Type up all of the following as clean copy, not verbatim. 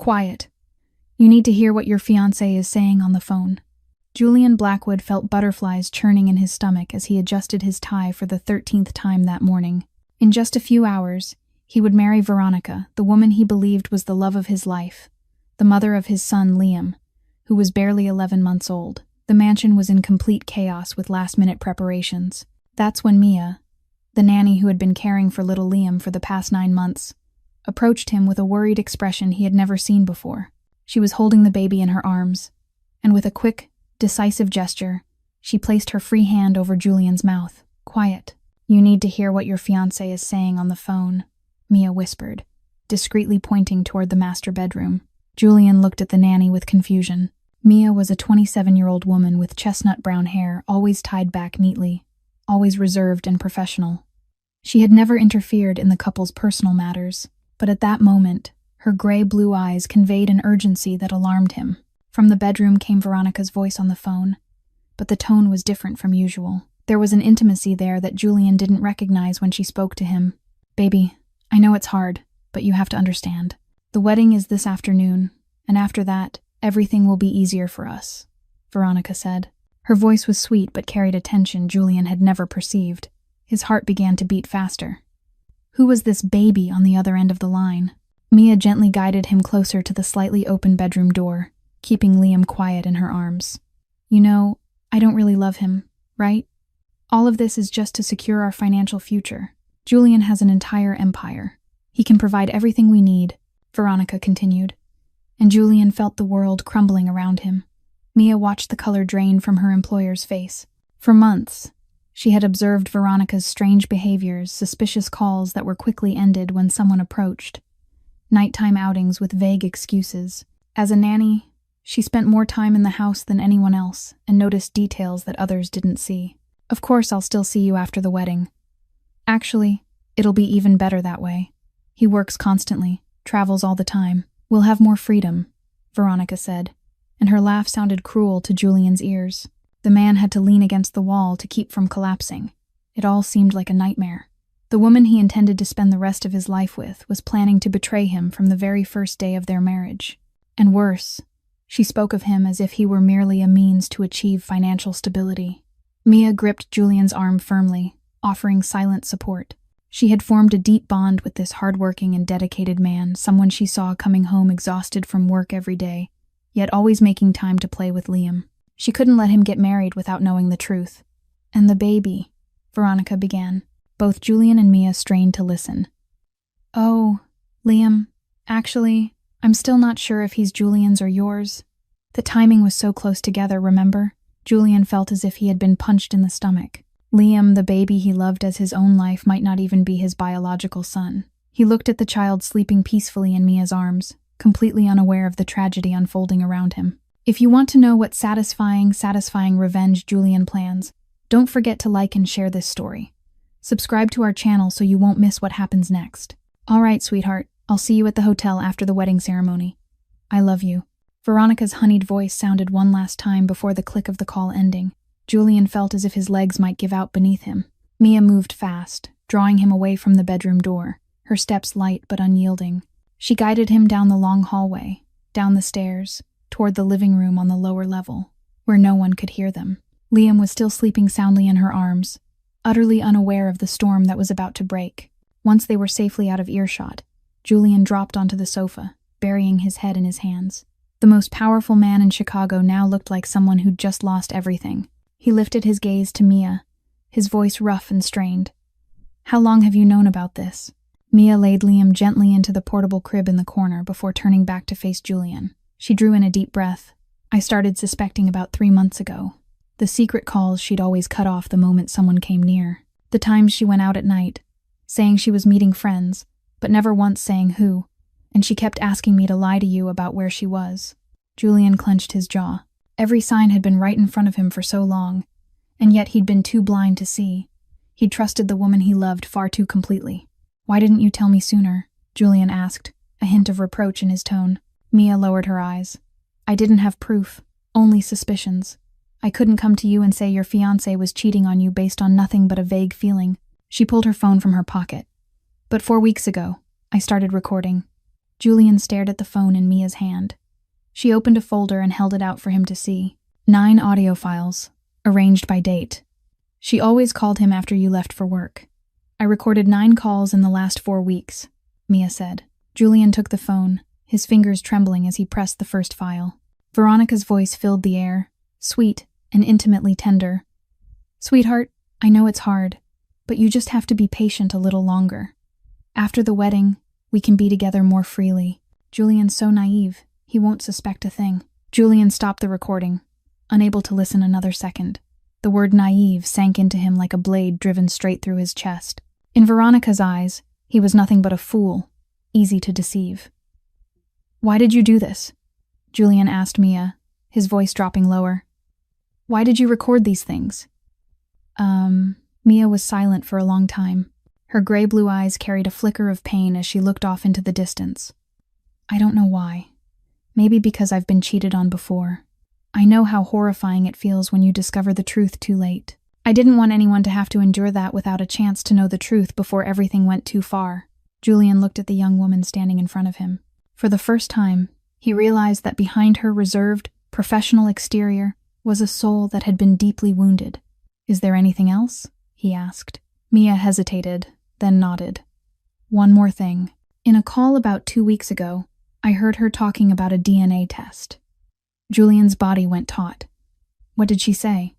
Quiet. You need to hear what your fiancé is saying on the phone. Julian Blackwood felt butterflies churning in his stomach as he adjusted his tie for the 13th time that morning. In just a few hours, he would marry Veronica, the woman he believed was the love of his life, the mother of his son Liam, who was barely 11 months old. The mansion was in complete chaos with last-minute preparations. That's when Mia, the nanny who had been caring for little Liam for the past 9 months, approached him with a worried expression he had never seen before. She was holding the baby in her arms, and with a quick, decisive gesture, she placed her free hand over Julian's mouth. Quiet. You need to hear what your fiancé is saying on the phone, Mia whispered, discreetly pointing toward the master bedroom. Julian looked at the nanny with confusion. Mia was a 27-year-old woman with chestnut brown hair, always tied back neatly, always reserved and professional. She had never interfered in the couple's personal matters, but at that moment, her gray-blue eyes conveyed an urgency that alarmed him. From the bedroom came Veronica's voice on the phone, but the tone was different from usual. There was an intimacy there that Julian didn't recognize when she spoke to him. Baby, I know it's hard, but you have to understand. The wedding is this afternoon, and after that, everything will be easier for us, Veronica said. Her voice was sweet but carried a tension Julian had never perceived. His heart began to beat faster. Who was this baby on the other end of the line? Mia gently guided him closer to the slightly open bedroom door, keeping Liam quiet in her arms. You know, I don't really love him, right? All of this is just to secure our financial future. Julian has an entire empire. He can provide everything we need, Veronica continued, and Julian felt the world crumbling around him. Mia watched the color drain from her employer's face. For months, she had observed Veronica's strange behaviors, suspicious calls that were quickly ended when someone approached, nighttime outings with vague excuses. As a nanny, she spent more time in the house than anyone else and noticed details that others didn't see. Of course, I'll still see you after the wedding. Actually, it'll be even better that way. He works constantly, travels all the time. We'll have more freedom, Veronica said, and her laugh sounded cruel to Julian's ears. The man had to lean against the wall to keep from collapsing. It all seemed like a nightmare. The woman he intended to spend the rest of his life with was planning to betray him from the very first day of their marriage. And worse, she spoke of him as if he were merely a means to achieve financial stability. Mia gripped Julian's arm firmly, offering silent support. She had formed a deep bond with this hardworking and dedicated man, someone she saw coming home exhausted from work every day, yet always making time to play with Liam. She couldn't let him get married without knowing the truth. And the baby, Veronica began. Both Julian and Mia strained to listen. Oh, Liam, actually, I'm still not sure if he's Julian's or yours. The timing was so close together, remember? Julian felt as if he had been punched in the stomach. Liam, the baby he loved as his own life, might not even be his biological son. He looked at the child sleeping peacefully in Mia's arms, completely unaware of the tragedy unfolding around him. If you want to know what satisfying revenge Julian plans, don't forget to like and share this story. Subscribe to our channel so you won't miss what happens next. All right, sweetheart, I'll see you at the hotel after the wedding ceremony. I love you. Veronica's honeyed voice sounded one last time before the click of the call ending. Julian felt as if his legs might give out beneath him. Mia moved fast, drawing him away from the bedroom door, her steps light but unyielding. She guided him down the long hallway, down the stairs, toward the living room on the lower level, where no one could hear them. Liam was still sleeping soundly in her arms, utterly unaware of the storm that was about to break. Once they were safely out of earshot, Julian dropped onto the sofa, burying his head in his hands. The most powerful man in Chicago now looked like someone who'd just lost everything. He lifted his gaze to Mia, his voice rough and strained. How long have you known about this? Mia laid Liam gently into the portable crib in the corner before turning back to face Julian. She drew in a deep breath. I started suspecting about 3 months ago. The secret calls she'd always cut off the moment someone came near. The times she went out at night, saying she was meeting friends, but never once saying who. And she kept asking me to lie to you about where she was. Julian clenched his jaw. Every sign had been right in front of him for so long, and yet he'd been too blind to see. He'd trusted the woman he loved far too completely. Why didn't you tell me sooner? Julian asked, a hint of reproach in his tone. Mia lowered her eyes. I didn't have proof, only suspicions. I couldn't come to you and say your fiancé was cheating on you based on nothing but a vague feeling. She pulled her phone from her pocket. But 4 weeks ago, I started recording. Julian stared at the phone in Mia's hand. She opened a folder and held it out for him to see. 9 audio files, arranged by date. She always called him after you left for work. I recorded 9 calls in the last 4 weeks, Mia said. Julian took the phone, his fingers trembling as he pressed the first file. Veronica's voice filled the air, sweet and intimately tender. Sweetheart, I know it's hard, but you just have to be patient a little longer. After the wedding, we can be together more freely. Julian's so naive, he won't suspect a thing. Julian stopped the recording, unable to listen another second. The word naive sank into him like a blade driven straight through his chest. In Veronica's eyes, he was nothing but a fool, easy to deceive. Why did you do this? Julian asked Mia, his voice dropping lower. Why did you record these things? Mia was silent for a long time. Her gray-blue eyes carried a flicker of pain as she looked off into the distance. I don't know why. Maybe because I've been cheated on before. I know how horrifying it feels when you discover the truth too late. I didn't want anyone to have to endure that without a chance to know the truth before everything went too far. Julian looked at the young woman standing in front of him. For the first time, he realized that behind her reserved, professional exterior was a soul that had been deeply wounded. Is there anything else? He asked. Mia hesitated, then nodded. One more thing. In a call about 2 weeks ago, I heard her talking about a DNA test. Julian's body went taut. What did she say?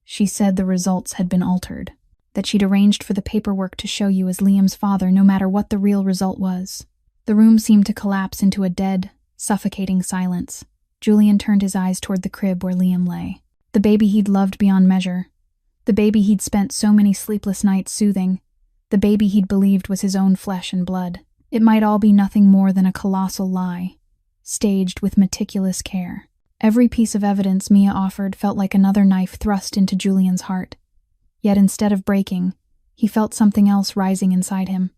She said the results had been altered, that she'd arranged for the paperwork to show you as Liam's father no matter what the real result was. The room seemed to collapse into a dead, suffocating silence. Julian turned his eyes toward the crib where Liam lay. The baby he'd loved beyond measure. The baby he'd spent so many sleepless nights soothing. The baby he'd believed was his own flesh and blood. It might all be nothing more than a colossal lie, staged with meticulous care. Every piece of evidence Mia offered felt like another knife thrust into Julian's heart. Yet instead of breaking, he felt something else rising inside him.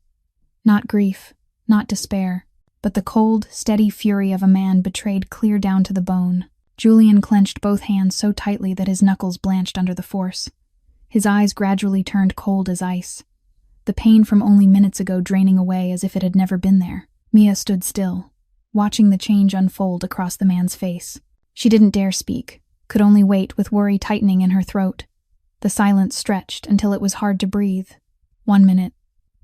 Not grief, not despair, but the cold, steady fury of a man betrayed clear down to the bone. Julian clenched both hands so tightly that his knuckles blanched under the force. His eyes gradually turned cold as ice, the pain from only minutes ago draining away as if it had never been there. Mia stood still, watching the change unfold across the man's face. She didn't dare speak, could only wait with worry tightening in her throat. The silence stretched until it was hard to breathe. 1 minute,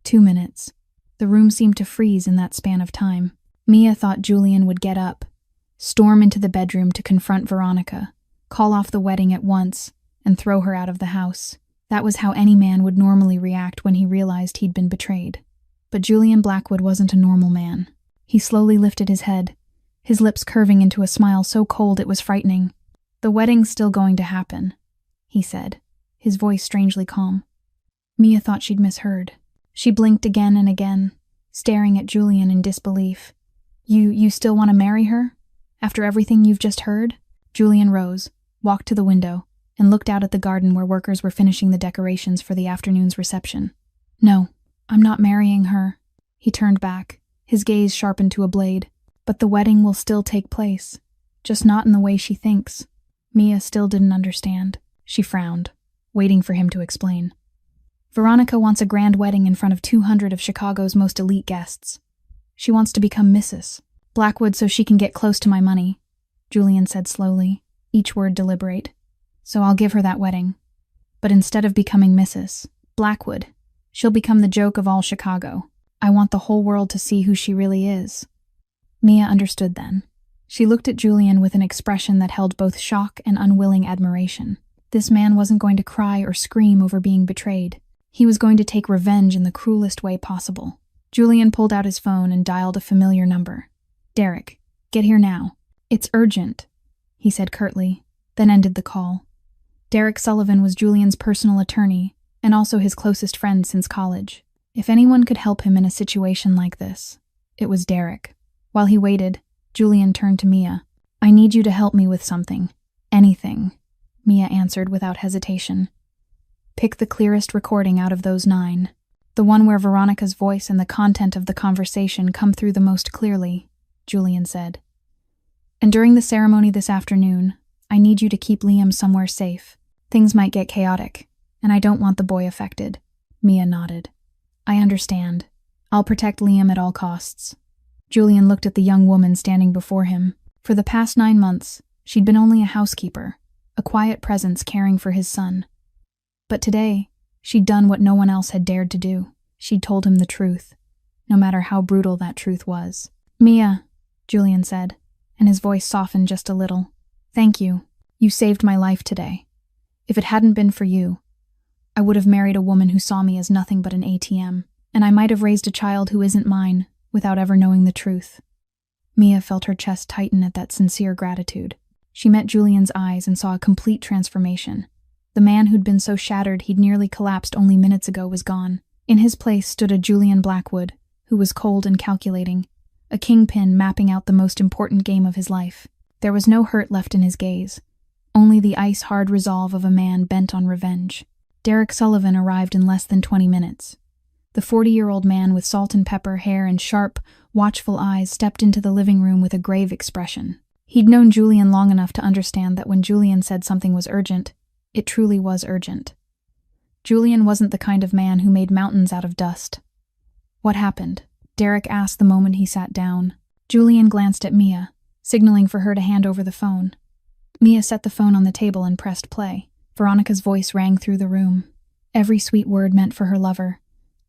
2 minutes. The room seemed to freeze in that span of time. Mia thought Julian would get up, storm into the bedroom to confront Veronica, call off the wedding at once, and throw her out of the house. That was how any man would normally react when he realized he'd been betrayed. But Julian Blackwood wasn't a normal man. He slowly lifted his head, his lips curving into a smile so cold it was frightening. The wedding's still going to happen, he said, his voice strangely calm. Mia thought she'd misheard. She blinked again and again, staring at Julian in disbelief. You still want to marry her? After everything you've just heard? Julian rose, walked to the window, and looked out at the garden where workers were finishing the decorations for the afternoon's reception. No, I'm not marrying her. He turned back, his gaze sharpened to a blade. But the wedding will still take place, just not in the way she thinks. Mia still didn't understand. She frowned, waiting for him to explain. Veronica wants a grand wedding in front of 200 of Chicago's most elite guests. She wants to become Mrs. Blackwood so she can get close to my money, Julian said slowly, each word deliberate. So I'll give her that wedding. But instead of becoming Mrs. Blackwood, she'll become the joke of all Chicago. I want the whole world to see who she really is. Mia understood then. She looked at Julian with an expression that held both shock and unwilling admiration. This man wasn't going to cry or scream over being betrayed. He was going to take revenge in the cruelest way possible. Julian pulled out his phone and dialed a familiar number. Derek, get here now. It's urgent, he said curtly, then ended the call. Derek Sullivan was Julian's personal attorney and also his closest friend since college. If anyone could help him in a situation like this, it was Derek. While he waited, Julian turned to Mia. I need you to help me with something. Anything, Mia answered without hesitation. Pick the clearest recording out of those 9. The one where Veronica's voice and the content of the conversation come through the most clearly, Julian said. And during the ceremony this afternoon, I need you to keep Liam somewhere safe. Things might get chaotic, and I don't want the boy affected. Mia nodded. I understand. I'll protect Liam at all costs. Julian looked at the young woman standing before him. For the past 9 months, she'd been only a housekeeper, a quiet presence caring for his son. But today, she'd done what no one else had dared to do. She'd told him the truth, no matter how brutal that truth was. "Mia," Julian said, and his voice softened just a little. "Thank you. You saved my life today. If it hadn't been for you, I would have married a woman who saw me as nothing but an ATM, and I might have raised a child who isn't mine without ever knowing the truth." Mia felt her chest tighten at that sincere gratitude. She met Julian's eyes and saw a complete transformation. The man who'd been so shattered he'd nearly collapsed only minutes ago was gone. In his place stood a Julian Blackwood, who was cold and calculating, a kingpin mapping out the most important game of his life. There was no hurt left in his gaze, only the ice-hard resolve of a man bent on revenge. Derek Sullivan arrived in less than 20 minutes. The 40-year-old man with salt and pepper hair and sharp, watchful eyes stepped into the living room with a grave expression. He'd known Julian long enough to understand that when Julian said something was urgent, it truly was urgent. Julian wasn't the kind of man who made mountains out of dust. "What happened?" Derek asked the moment he sat down. Julian glanced at Mia, signaling for her to hand over the phone. Mia set the phone on the table and pressed play. Veronica's voice rang through the room. Every sweet word meant for her lover,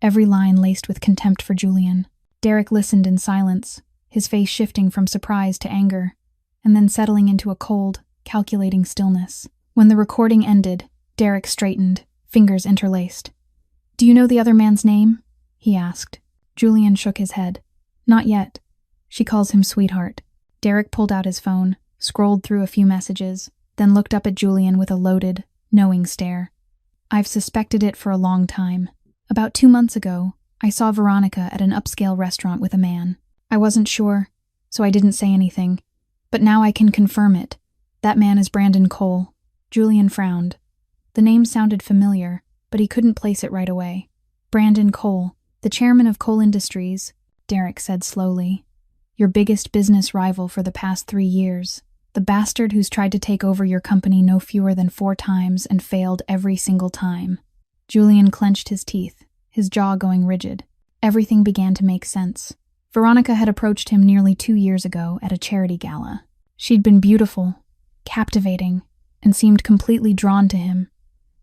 every line laced with contempt for Julian. Derek listened in silence, his face shifting from surprise to anger, and then settling into a cold, calculating stillness. When the recording ended, Derek straightened, fingers interlaced. "Do you know the other man's name?" he asked. Julian shook his head. "Not yet. She calls him sweetheart." Derek pulled out his phone, scrolled through a few messages, then looked up at Julian with a loaded, knowing stare. "I've suspected it for a long time. About 2 months ago, I saw Veronica at an upscale restaurant with a man. I wasn't sure, so I didn't say anything. But now I can confirm it. That man is Brandon Cole." Julian frowned. The name sounded familiar, but he couldn't place it right away. "Brandon Cole, the chairman of Cole Industries," Derek said slowly. "Your biggest business rival for the past 3 years. The bastard who's tried to take over your company no fewer than 4 times and failed every single time." Julian clenched his teeth, his jaw going rigid. Everything began to make sense. Veronica had approached him nearly 2 years ago at a charity gala. She'd been beautiful, captivating, and seemed completely drawn to him.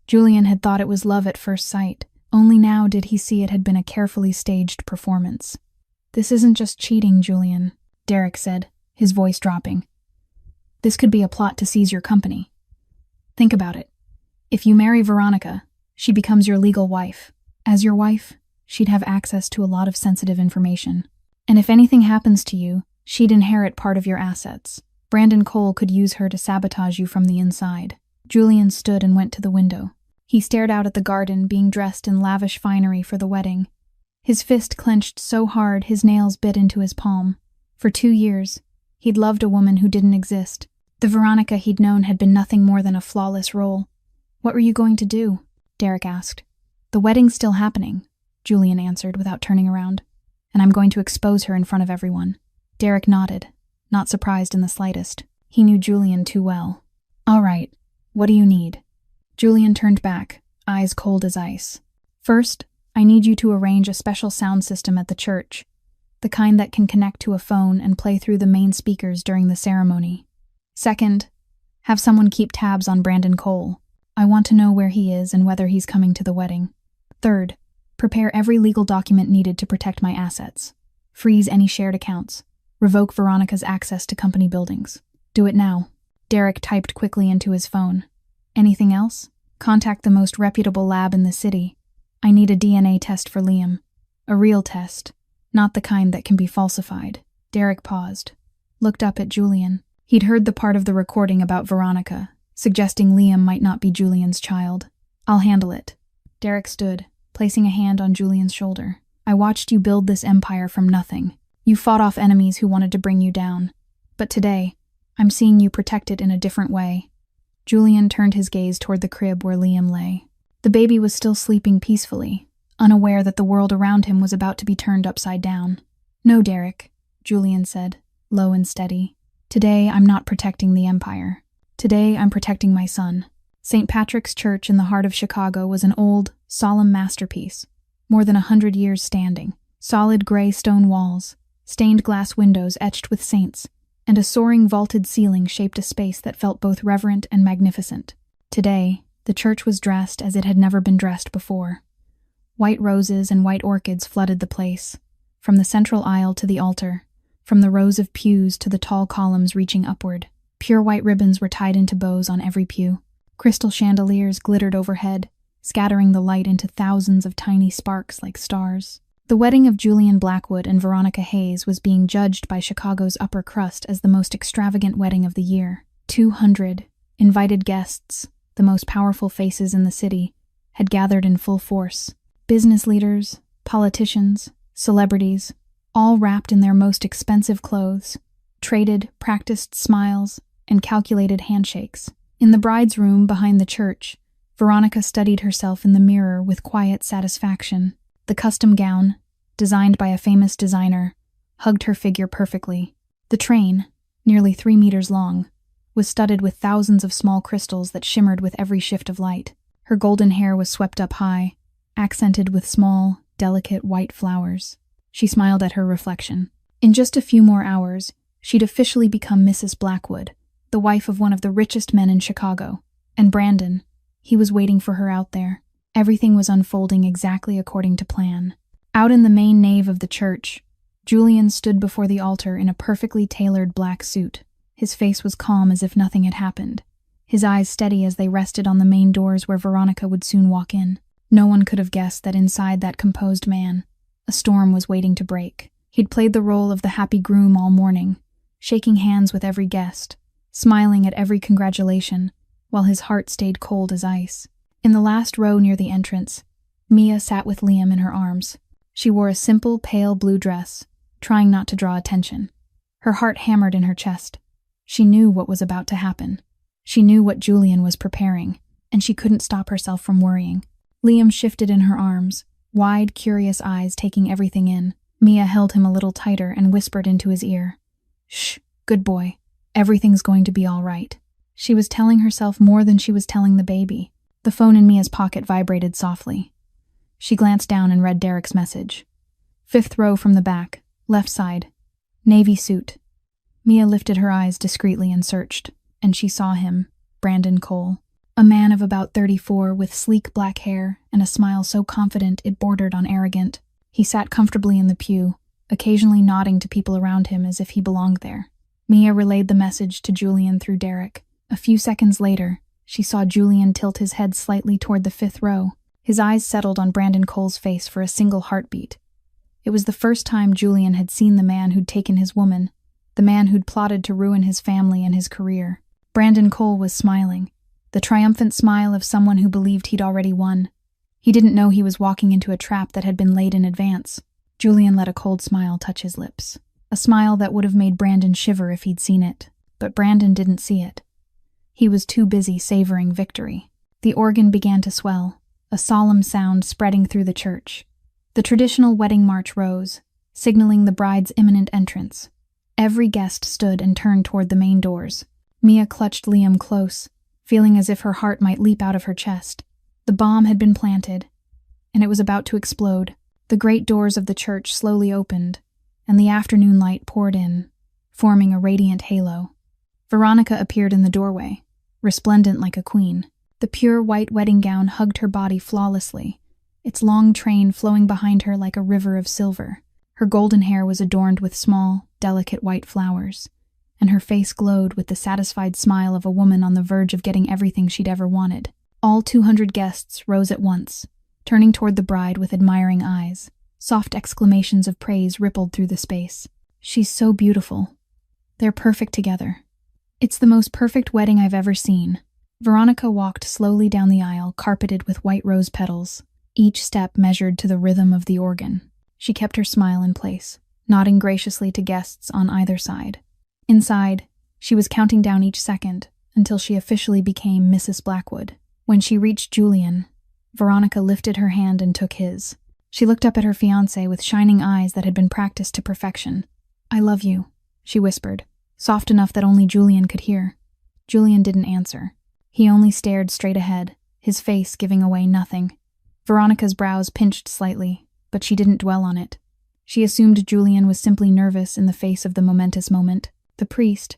Julian had thought it was love at first sight. Only now did he see it had been a carefully staged performance. "This isn't just cheating, Julian," Derek said, his voice dropping. "This could be a plot to seize your company. Think about it. If you marry Veronica, she becomes your legal wife. As your wife, she'd have access to a lot of sensitive information. And if anything happens to you, she'd inherit part of your assets. Brandon Cole could use her to sabotage you from the inside." Julian stood and went to the window. He stared out at the garden, being dressed in lavish finery for the wedding. His fist clenched so hard his nails bit into his palm. For 2 years, he'd loved a woman who didn't exist. The Veronica he'd known had been nothing more than a flawless role. "What were you going to do?" Derek asked. "The wedding's still happening," Julian answered without turning around. "And I'm going to expose her in front of everyone." Derek nodded, not surprised in the slightest. He knew Julian too well. "All right, what do you need?" Julian turned back, eyes cold as ice. "First, I need you to arrange a special sound system at the church, the kind that can connect to a phone and play through the main speakers during the ceremony. Second, have someone keep tabs on Brandon Cole. I want to know where he is and whether he's coming to the wedding. Third, prepare every legal document needed to protect my assets. Freeze any shared accounts. Revoke Veronica's access to company buildings. Do it now." Derek typed quickly into his phone. "Anything else? Contact the most reputable lab in the city. I need a DNA test for Liam. A real test, not the kind that can be falsified." Derek paused, looked up at Julian. He'd heard the part of the recording about Veronica, suggesting Liam might not be Julian's child. "I'll handle it." Derek stood, placing a hand on Julian's shoulder. "I watched you build this empire from nothing. You fought off enemies who wanted to bring you down. But today, I'm seeing you protected in a different way." Julian turned his gaze toward the crib where Liam lay. The baby was still sleeping peacefully, unaware that the world around him was about to be turned upside down. "No, Derek," Julian said, low and steady. "Today, I'm not protecting the empire. Today, I'm protecting my son." St. Patrick's Church in the heart of Chicago was an old, solemn masterpiece, more than 100 years standing. Solid gray stone walls, Stained glass windows etched with saints, and a soaring vaulted ceiling shaped a space that felt both reverent and magnificent. Today, the church was dressed as it had never been dressed before. White roses and white orchids flooded the place, from the central aisle to the altar, from the rows of pews to the tall columns reaching upward. Pure white ribbons were tied into bows on every pew. Crystal chandeliers glittered overhead, scattering the light into thousands of tiny sparks like stars. The wedding of Julian Blackwood and Veronica Hayes was being judged by Chicago's upper crust as the most extravagant wedding of the year. 200 invited guests, the most powerful faces in the city, had gathered in full force. Business leaders, politicians, celebrities, all wrapped in their most expensive clothes, traded, practiced smiles, and calculated handshakes. In the bride's room behind the church, Veronica studied herself in the mirror with quiet satisfaction. The custom gown, designed by a famous designer, hugged her figure perfectly. The train, nearly 3 meters long, was studded with thousands of small crystals that shimmered with every shift of light. Her golden hair was swept up high, accented with small, delicate white flowers. She smiled at her reflection. In just a few more hours, she'd officially become Mrs. Blackwood, the wife of one of the richest men in Chicago. And Brandon, he was waiting for her out there. Everything was unfolding exactly according to plan. Out in the main nave of the church, Julian stood before the altar in a perfectly tailored black suit. His face was calm as if nothing had happened, his eyes steady as they rested on the main doors where Veronica would soon walk in. No one could have guessed that inside that composed man, a storm was waiting to break. He'd played the role of the happy groom all morning, shaking hands with every guest, smiling at every congratulation, while his heart stayed cold as ice. In the last row near the entrance, Mia sat with Liam in her arms. She wore a simple, pale blue dress, trying not to draw attention. Her heart hammered in her chest. She knew what was about to happen. She knew what Julian was preparing, and she couldn't stop herself from worrying. Liam shifted in her arms, wide, curious eyes taking everything in. Mia held him a little tighter and whispered into his ear, "Shh, good boy. Everything's going to be all right." She was telling herself more than she was telling the baby. The phone in Mia's pocket vibrated softly. She glanced down and read Derek's message. 5th row from the back, left side. Navy suit. Mia lifted her eyes discreetly and searched, and she saw him, Brandon Cole. A man of about 34 with sleek black hair and a smile so confident it bordered on arrogant. He sat comfortably in the pew, occasionally nodding to people around him as if he belonged there. Mia relayed the message to Julian through Derek. A few seconds later, she saw Julian tilt his head slightly toward the 5th row. His eyes settled on Brandon Cole's face for a single heartbeat. It was the first time Julian had seen the man who'd taken his woman, the man who'd plotted to ruin his family and his career. Brandon Cole was smiling, the triumphant smile of someone who believed he'd already won. He didn't know he was walking into a trap that had been laid in advance. Julian let a cold smile touch his lips, a smile that would have made Brandon shiver if he'd seen it, but Brandon didn't see it. He was too busy savoring victory. The organ began to swell, a solemn sound spreading through the church. The traditional wedding march rose, signaling the bride's imminent entrance. Every guest stood and turned toward the main doors. Mia clutched Liam close, feeling as if her heart might leap out of her chest. The bomb had been planted, and it was about to explode. The great doors of the church slowly opened, and the afternoon light poured in, forming a radiant halo. Veronica appeared in the doorway, resplendent like a queen. The pure white wedding gown hugged her body flawlessly, its long train flowing behind her like a river of silver. Her golden hair was adorned with small, delicate white flowers, and her face glowed with the satisfied smile of a woman on the verge of getting everything she'd ever wanted. All 200 guests rose at once, turning toward the bride with admiring eyes. Soft exclamations of praise rippled through the space. "She's so beautiful. They're perfect together. It's the most perfect wedding I've ever seen." Veronica walked slowly down the aisle, carpeted with white rose petals, each step measured to the rhythm of the organ. She kept her smile in place, nodding graciously to guests on either side. Inside, she was counting down each second until she officially became Mrs. Blackwood. When she reached Julian, Veronica lifted her hand and took his. She looked up at her fiancé with shining eyes that had been practiced to perfection. "I love you," she whispered, soft enough that only Julian could hear. Julian didn't answer. He only stared straight ahead, his face giving away nothing. Veronica's brows pinched slightly, but she didn't dwell on it. She assumed Julian was simply nervous in the face of the momentous moment. The priest,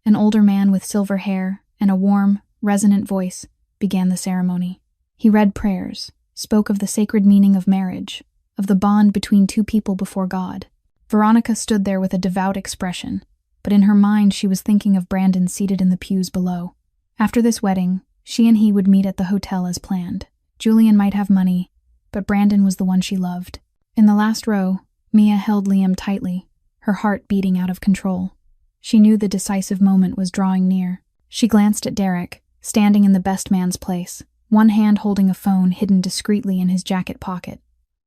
an older man with silver hair and a warm, resonant voice, began the ceremony. He read prayers, spoke of the sacred meaning of marriage, of the bond between two people before God. Veronica stood there with a devout expression, but in her mind she was thinking of Brandon seated in the pews below. After this wedding, she and he would meet at the hotel as planned. Julian might have money, but Brandon was the one she loved. In the last row, Mia held Liam tightly, her heart beating out of control. She knew the decisive moment was drawing near. She glanced at Derek, standing in the best man's place, one hand holding a phone hidden discreetly in his jacket pocket.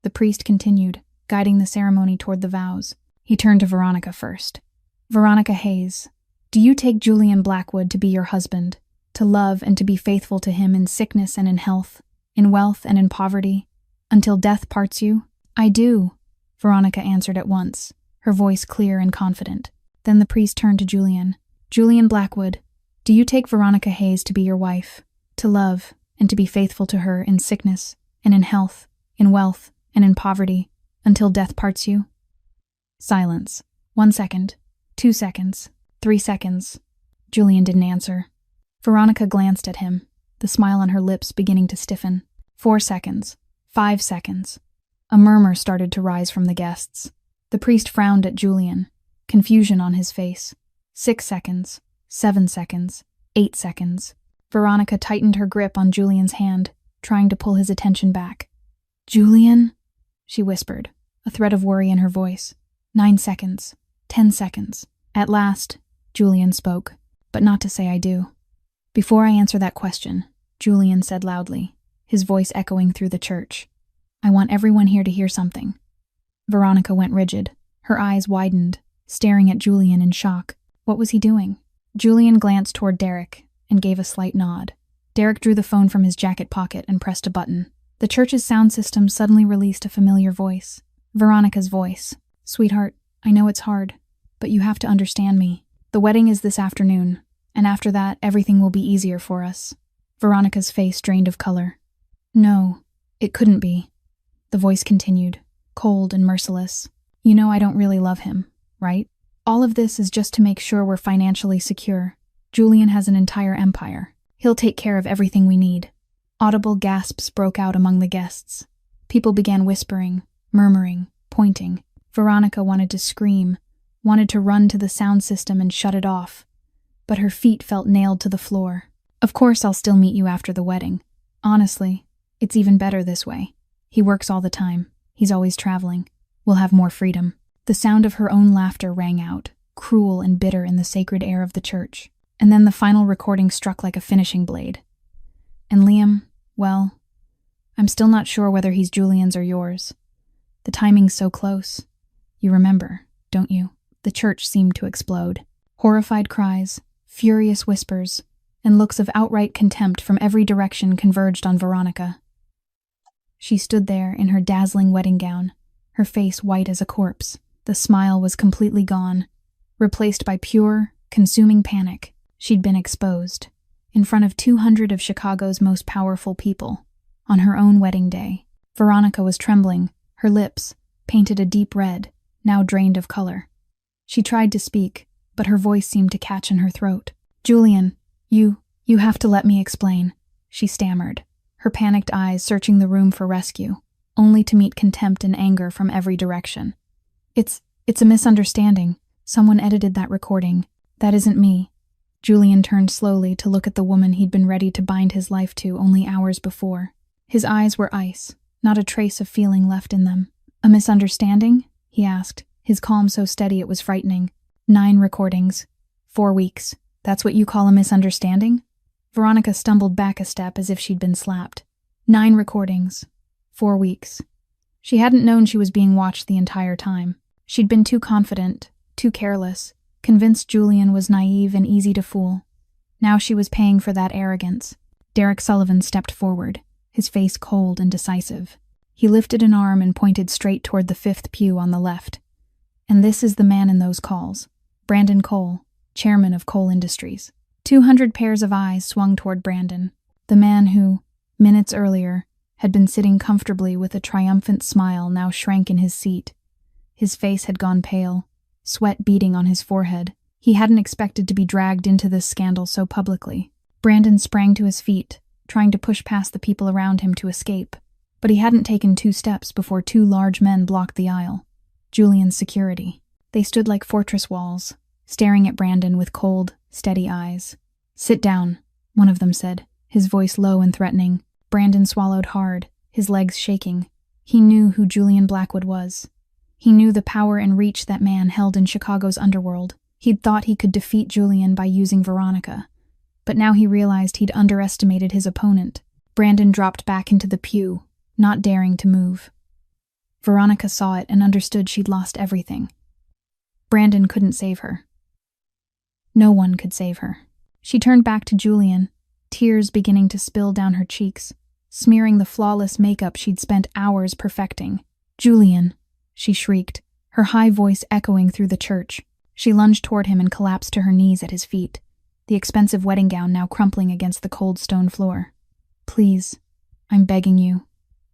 The priest continued, guiding the ceremony toward the vows. He turned to Veronica first. Veronica Hayes, do you take Julian Blackwood to be your husband, to love and to be faithful to him in sickness and in health, in wealth and in poverty, until death parts you? I do, Veronica answered at once, her voice clear and confident. Then the priest turned to Julian. Julian Blackwood, do you take Veronica Hayes to be your wife, to love and to be faithful to her in sickness and in health, in wealth and in poverty, until death parts you? Silence. 1 second, 2 seconds, 3 seconds. Julian didn't answer. Veronica glanced at him, the smile on her lips beginning to stiffen. 4 seconds, 5 seconds. A murmur started to rise from the guests. The priest frowned at Julian, confusion on his face. 6 seconds, 7 seconds, 8 seconds. Veronica tightened her grip on Julian's hand, trying to pull his attention back. Julian? She whispered, a thread of worry in her voice. 9 seconds, 10 seconds. At last, Julian spoke, but not to say I do. Before I answer that question, Julian said loudly, his voice echoing through the church, I want everyone here to hear something. Veronica went rigid, her eyes widened, staring at Julian in shock. What was he doing? Julian glanced toward Derek and gave a slight nod. Derek drew the phone from his jacket pocket and pressed a button. The church's sound system suddenly released a familiar voice. Veronica's voice. Sweetheart, I know it's hard, but you have to understand me. The wedding is this afternoon, and after that, everything will be easier for us. Veronica's face drained of color. No, it couldn't be. The voice continued, cold and merciless. You know I don't really love him, right? All of this is just to make sure we're financially secure. Julian has an entire empire. He'll take care of everything we need. Audible gasps broke out among the guests. People began whispering, murmuring, pointing. Veronica wanted to scream, wanted to run to the sound system and shut it off, but her feet felt nailed to the floor. Of course I'll still meet you after the wedding. Honestly, it's even better this way. He works all the time. He's always traveling. We'll have more freedom. The sound of her own laughter rang out, cruel and bitter in the sacred air of the church. And then the final recording struck like a finishing blade. And Liam, well, I'm still not sure whether he's Julian's or yours. The timing's so close. You remember, don't you? The church seemed to explode. Horrified cries, furious whispers, and looks of outright contempt from every direction converged on Veronica. She stood there in her dazzling wedding gown, her face white as a corpse. The smile was completely gone, replaced by pure, consuming panic. She'd been exposed, in front of 200 of Chicago's most powerful people, on her own wedding day. Veronica was trembling, her lips, painted a deep red, now drained of color. She tried to speak, but her voice seemed to catch in her throat. Julian, you have to let me explain, she stammered, her panicked eyes searching the room for rescue, only to meet contempt and anger from every direction. It's a misunderstanding. Someone edited that recording. That isn't me. Julian turned slowly to look at the woman he'd been ready to bind his life to only hours before. His eyes were ice, not a trace of feeling left in them. A misunderstanding? He asked, his calm so steady it was frightening. 9 recordings. 4 weeks. That's what you call a misunderstanding? Veronica stumbled back a step as if she'd been slapped. 9 recordings. 4 weeks. She hadn't known she was being watched the entire time. She'd been too confident, too careless, convinced Julian was naive and easy to fool. Now she was paying for that arrogance. Derek Sullivan stepped forward, his face cold and decisive. He lifted an arm and pointed straight toward the 5th pew on the left. And this is the man in those calls. Brandon Cole, chairman of Cole Industries. 200 pairs of eyes swung toward Brandon, the man who, minutes earlier, had been sitting comfortably with a triumphant smile now shrank in his seat, His face had gone pale, sweat beading on his forehead. He hadn't expected to be dragged into this scandal so publicly. Brandon sprang to his feet, trying to push past the people around him to escape. But he hadn't taken 2 steps before 2 large men blocked the aisle. Julian's security. They stood like fortress walls, staring at Brandon with cold, steady eyes. "Sit down," one of them said, his voice low and threatening. Brandon swallowed hard, his legs shaking. He knew who Julian Blackwood was. He knew the power and reach that man held in Chicago's underworld. He'd thought he could defeat Julian by using Veronica. But now he realized he'd underestimated his opponent. Brandon dropped back into the pew, not daring to move. Veronica saw it and understood she'd lost everything. Brandon couldn't save her. No one could save her. She turned back to Julian, tears beginning to spill down her cheeks, smearing the flawless makeup she'd spent hours perfecting. "Julian," she shrieked, her high voice echoing through the church. She lunged toward him and collapsed to her knees at his feet, the expensive wedding gown now crumpling against the cold stone floor. "Please, I'm begging you.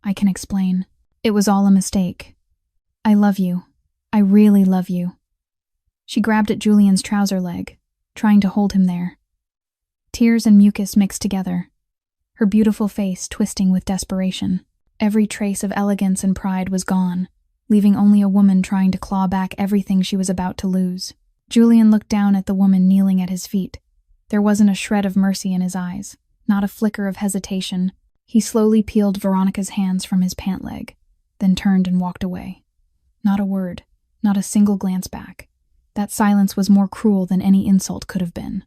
I can explain. It was all a mistake. I love you. I really love you." She grabbed at Julian's trouser leg, trying to hold him there. Tears and mucus mixed together, her beautiful face twisting with desperation. Every trace of elegance and pride was gone, leaving only a woman trying to claw back everything she was about to lose. Julian looked down at the woman kneeling at his feet. There wasn't a shred of mercy in his eyes, not a flicker of hesitation. He slowly peeled Veronica's hands from his pant leg, then turned and walked away. Not a word, not a single glance back. That silence was more cruel than any insult could have been.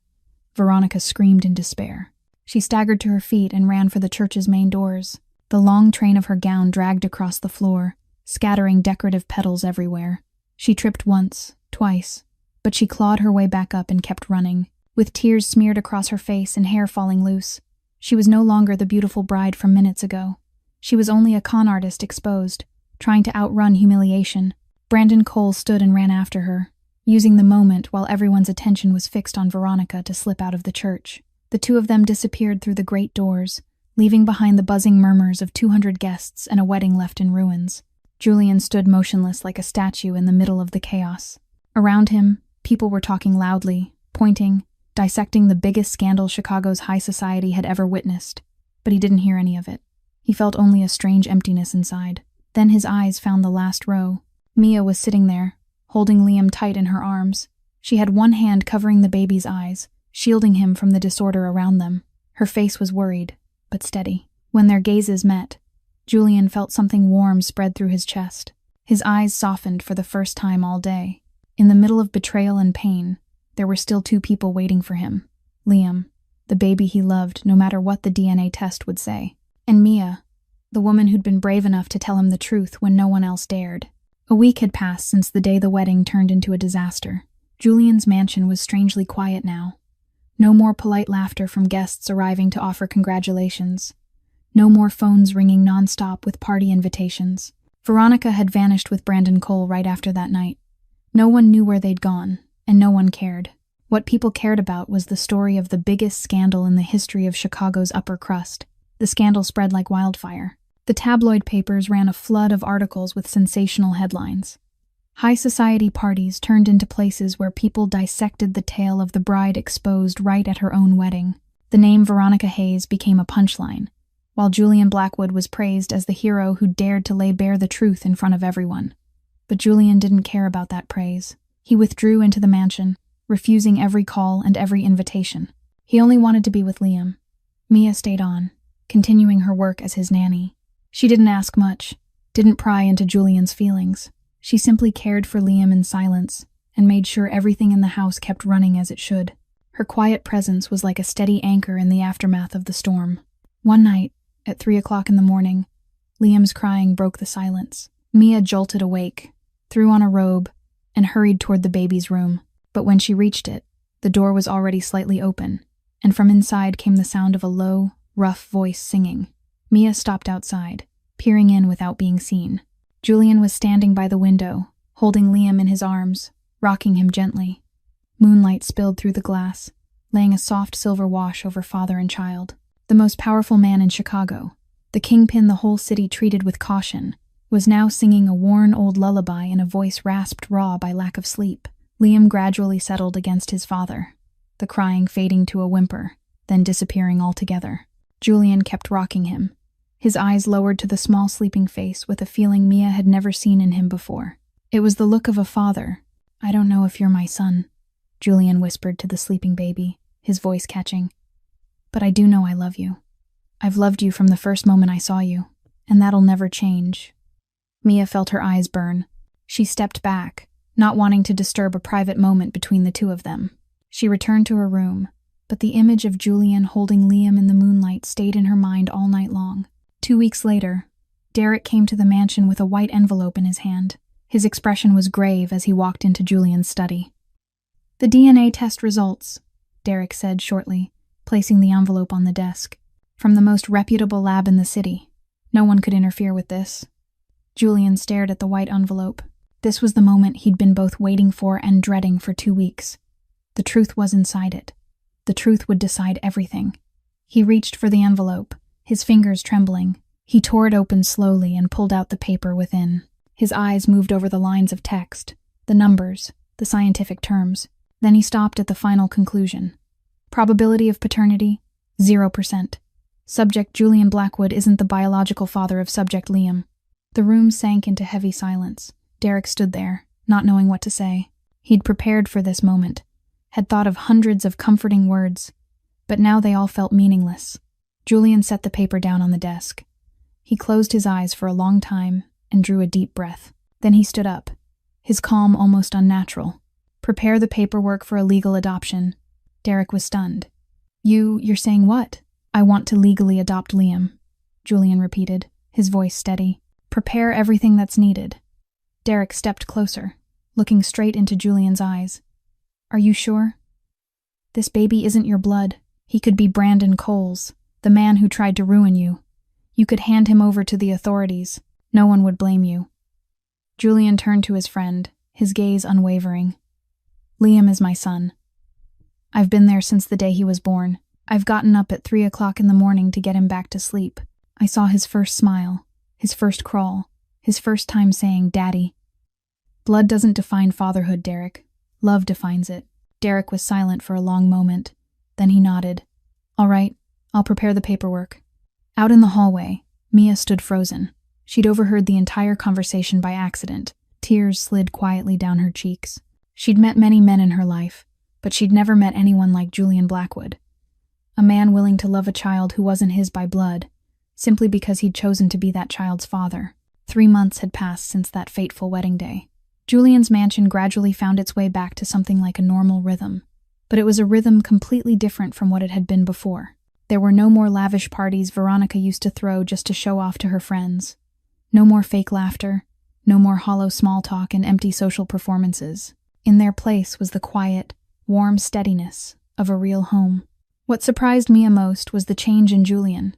Veronica screamed in despair. She staggered to her feet and ran for the church's main doors. The long train of her gown dragged across the floor, scattering decorative petals everywhere. She tripped once, twice, but she clawed her way back up and kept running, with tears smeared across her face and hair falling loose. She was no longer the beautiful bride from minutes ago. She was only a con artist exposed, trying to outrun humiliation. Brandon Cole stood and ran after her, using the moment while everyone's attention was fixed on Veronica to slip out of the church. The 2 of them disappeared through the great doors, leaving behind the buzzing murmurs of 200 guests and a wedding left in ruins. Julian stood motionless like a statue in the middle of the chaos. Around him, people were talking loudly, pointing, dissecting the biggest scandal Chicago's high society had ever witnessed. But he didn't hear any of it. He felt only a strange emptiness inside. Then his eyes found the last row. Mia was sitting there, holding Liam tight in her arms. She had one hand covering the baby's eyes, shielding him from the disorder around them. Her face was worried, but steady. When their gazes met, Julian felt something warm spread through his chest. His eyes softened for the first time all day. In the middle of betrayal and pain, there were still 2 people waiting for him. Liam, the baby he loved no matter what the DNA test would say. And Mia, the woman who'd been brave enough to tell him the truth when no one else dared. A week had passed since the day the wedding turned into a disaster. Julian's mansion was strangely quiet now. No more polite laughter from guests arriving to offer congratulations. No more phones ringing nonstop with party invitations. Veronica had vanished with Brandon Cole right after that night. No one knew where they'd gone, and no one cared. What people cared about was the story of the biggest scandal in the history of Chicago's upper crust. The scandal spread like wildfire. The tabloid papers ran a flood of articles with sensational headlines. High society parties turned into places where people dissected the tale of the bride exposed right at her own wedding. The name Veronica Hayes became a punchline, while Julian Blackwood was praised as the hero who dared to lay bare the truth in front of everyone. But Julian didn't care about that praise. He withdrew into the mansion, refusing every call and every invitation. He only wanted to be with Liam. Mia stayed on, continuing her work as his nanny. She didn't ask much, didn't pry into Julian's feelings. She simply cared for Liam in silence and made sure everything in the house kept running as it should. Her quiet presence was like a steady anchor in the aftermath of the storm. One night, at 3 o'clock in the morning, Liam's crying broke the silence. Mia jolted awake, threw on a robe, and hurried toward the baby's room. But when she reached it, the door was already slightly open, and from inside came the sound of a low, rough voice singing. Mia stopped outside, peering in without being seen. Julian was standing by the window, holding Liam in his arms, rocking him gently. Moonlight spilled through the glass, laying a soft silver wash over father and child. The most powerful man in Chicago, the kingpin the whole city treated with caution, was now singing a worn old lullaby in a voice rasped raw by lack of sleep. Liam gradually settled against his father, the crying fading to a whimper, then disappearing altogether. Julian kept rocking him, his eyes lowered to the small sleeping face with a feeling Mia had never seen in him before. It was the look of a father. "I don't know if you're my son," Julian whispered to the sleeping baby, his voice catching. "But I do know I love you. I've loved you from the first moment I saw you, and that'll never change." Mia felt her eyes burn. She stepped back, not wanting to disturb a private moment between the two of them. She returned to her room, but the image of Julian holding Liam in the moonlight stayed in her mind all night long. 2 weeks later, Derek came to the mansion with a white envelope in his hand. His expression was grave as he walked into Julian's study. "The DNA test results," Derek said shortly, placing the envelope on the desk. "From the most reputable lab in the city. No one could interfere with this." Julian stared at the white envelope. This was the moment he'd been both waiting for and dreading for 2 weeks. The truth was inside it. The truth would decide everything. He reached for the envelope, his fingers trembling. He tore it open slowly and pulled out the paper within. His eyes moved over the lines of text, the numbers, the scientific terms. Then he stopped at the final conclusion. Probability of paternity, 0%. Subject Julian Blackwood isn't the biological father of subject Liam. The room sank into heavy silence. Derek stood there, not knowing what to say. He'd prepared for this moment, had thought of hundreds of comforting words, but now they all felt meaningless. Julian set the paper down on the desk. He closed his eyes for a long time and drew a deep breath. Then he stood up, his calm almost unnatural. "Prepare the paperwork for a legal adoption." Derek was stunned. You're saying what?" "I want to legally adopt Liam," Julian repeated, his voice steady. "Prepare everything that's needed." Derek stepped closer, looking straight into Julian's eyes. "Are you sure? This baby isn't your blood. He could be Brandon Coles, the man who tried to ruin you. You could hand him over to the authorities. No one would blame you." Julian turned to his friend, his gaze unwavering. "Liam is my son. I've been there since the day he was born. I've gotten up at 3 o'clock in the morning to get him back to sleep. I saw his first smile, his first crawl, his first time saying, 'Daddy.' Blood doesn't define fatherhood, Derek. Love defines it." Derek was silent for a long moment. Then he nodded. "All right, I'll prepare the paperwork." Out in the hallway, Mia stood frozen. She'd overheard the entire conversation by accident. Tears slid quietly down her cheeks. She'd met many men in her life, but she'd never met anyone like Julian Blackwood. A man willing to love a child who wasn't his by blood, simply because he'd chosen to be that child's father. 3 months had passed since that fateful wedding day. Julian's mansion gradually found its way back to something like a normal rhythm, but it was a rhythm completely different from what it had been before. There were no more lavish parties Veronica used to throw just to show off to her friends. No more fake laughter, no more hollow small talk and empty social performances. In their place was the quiet, warm steadiness of a real home. What surprised Mia most was the change in Julian.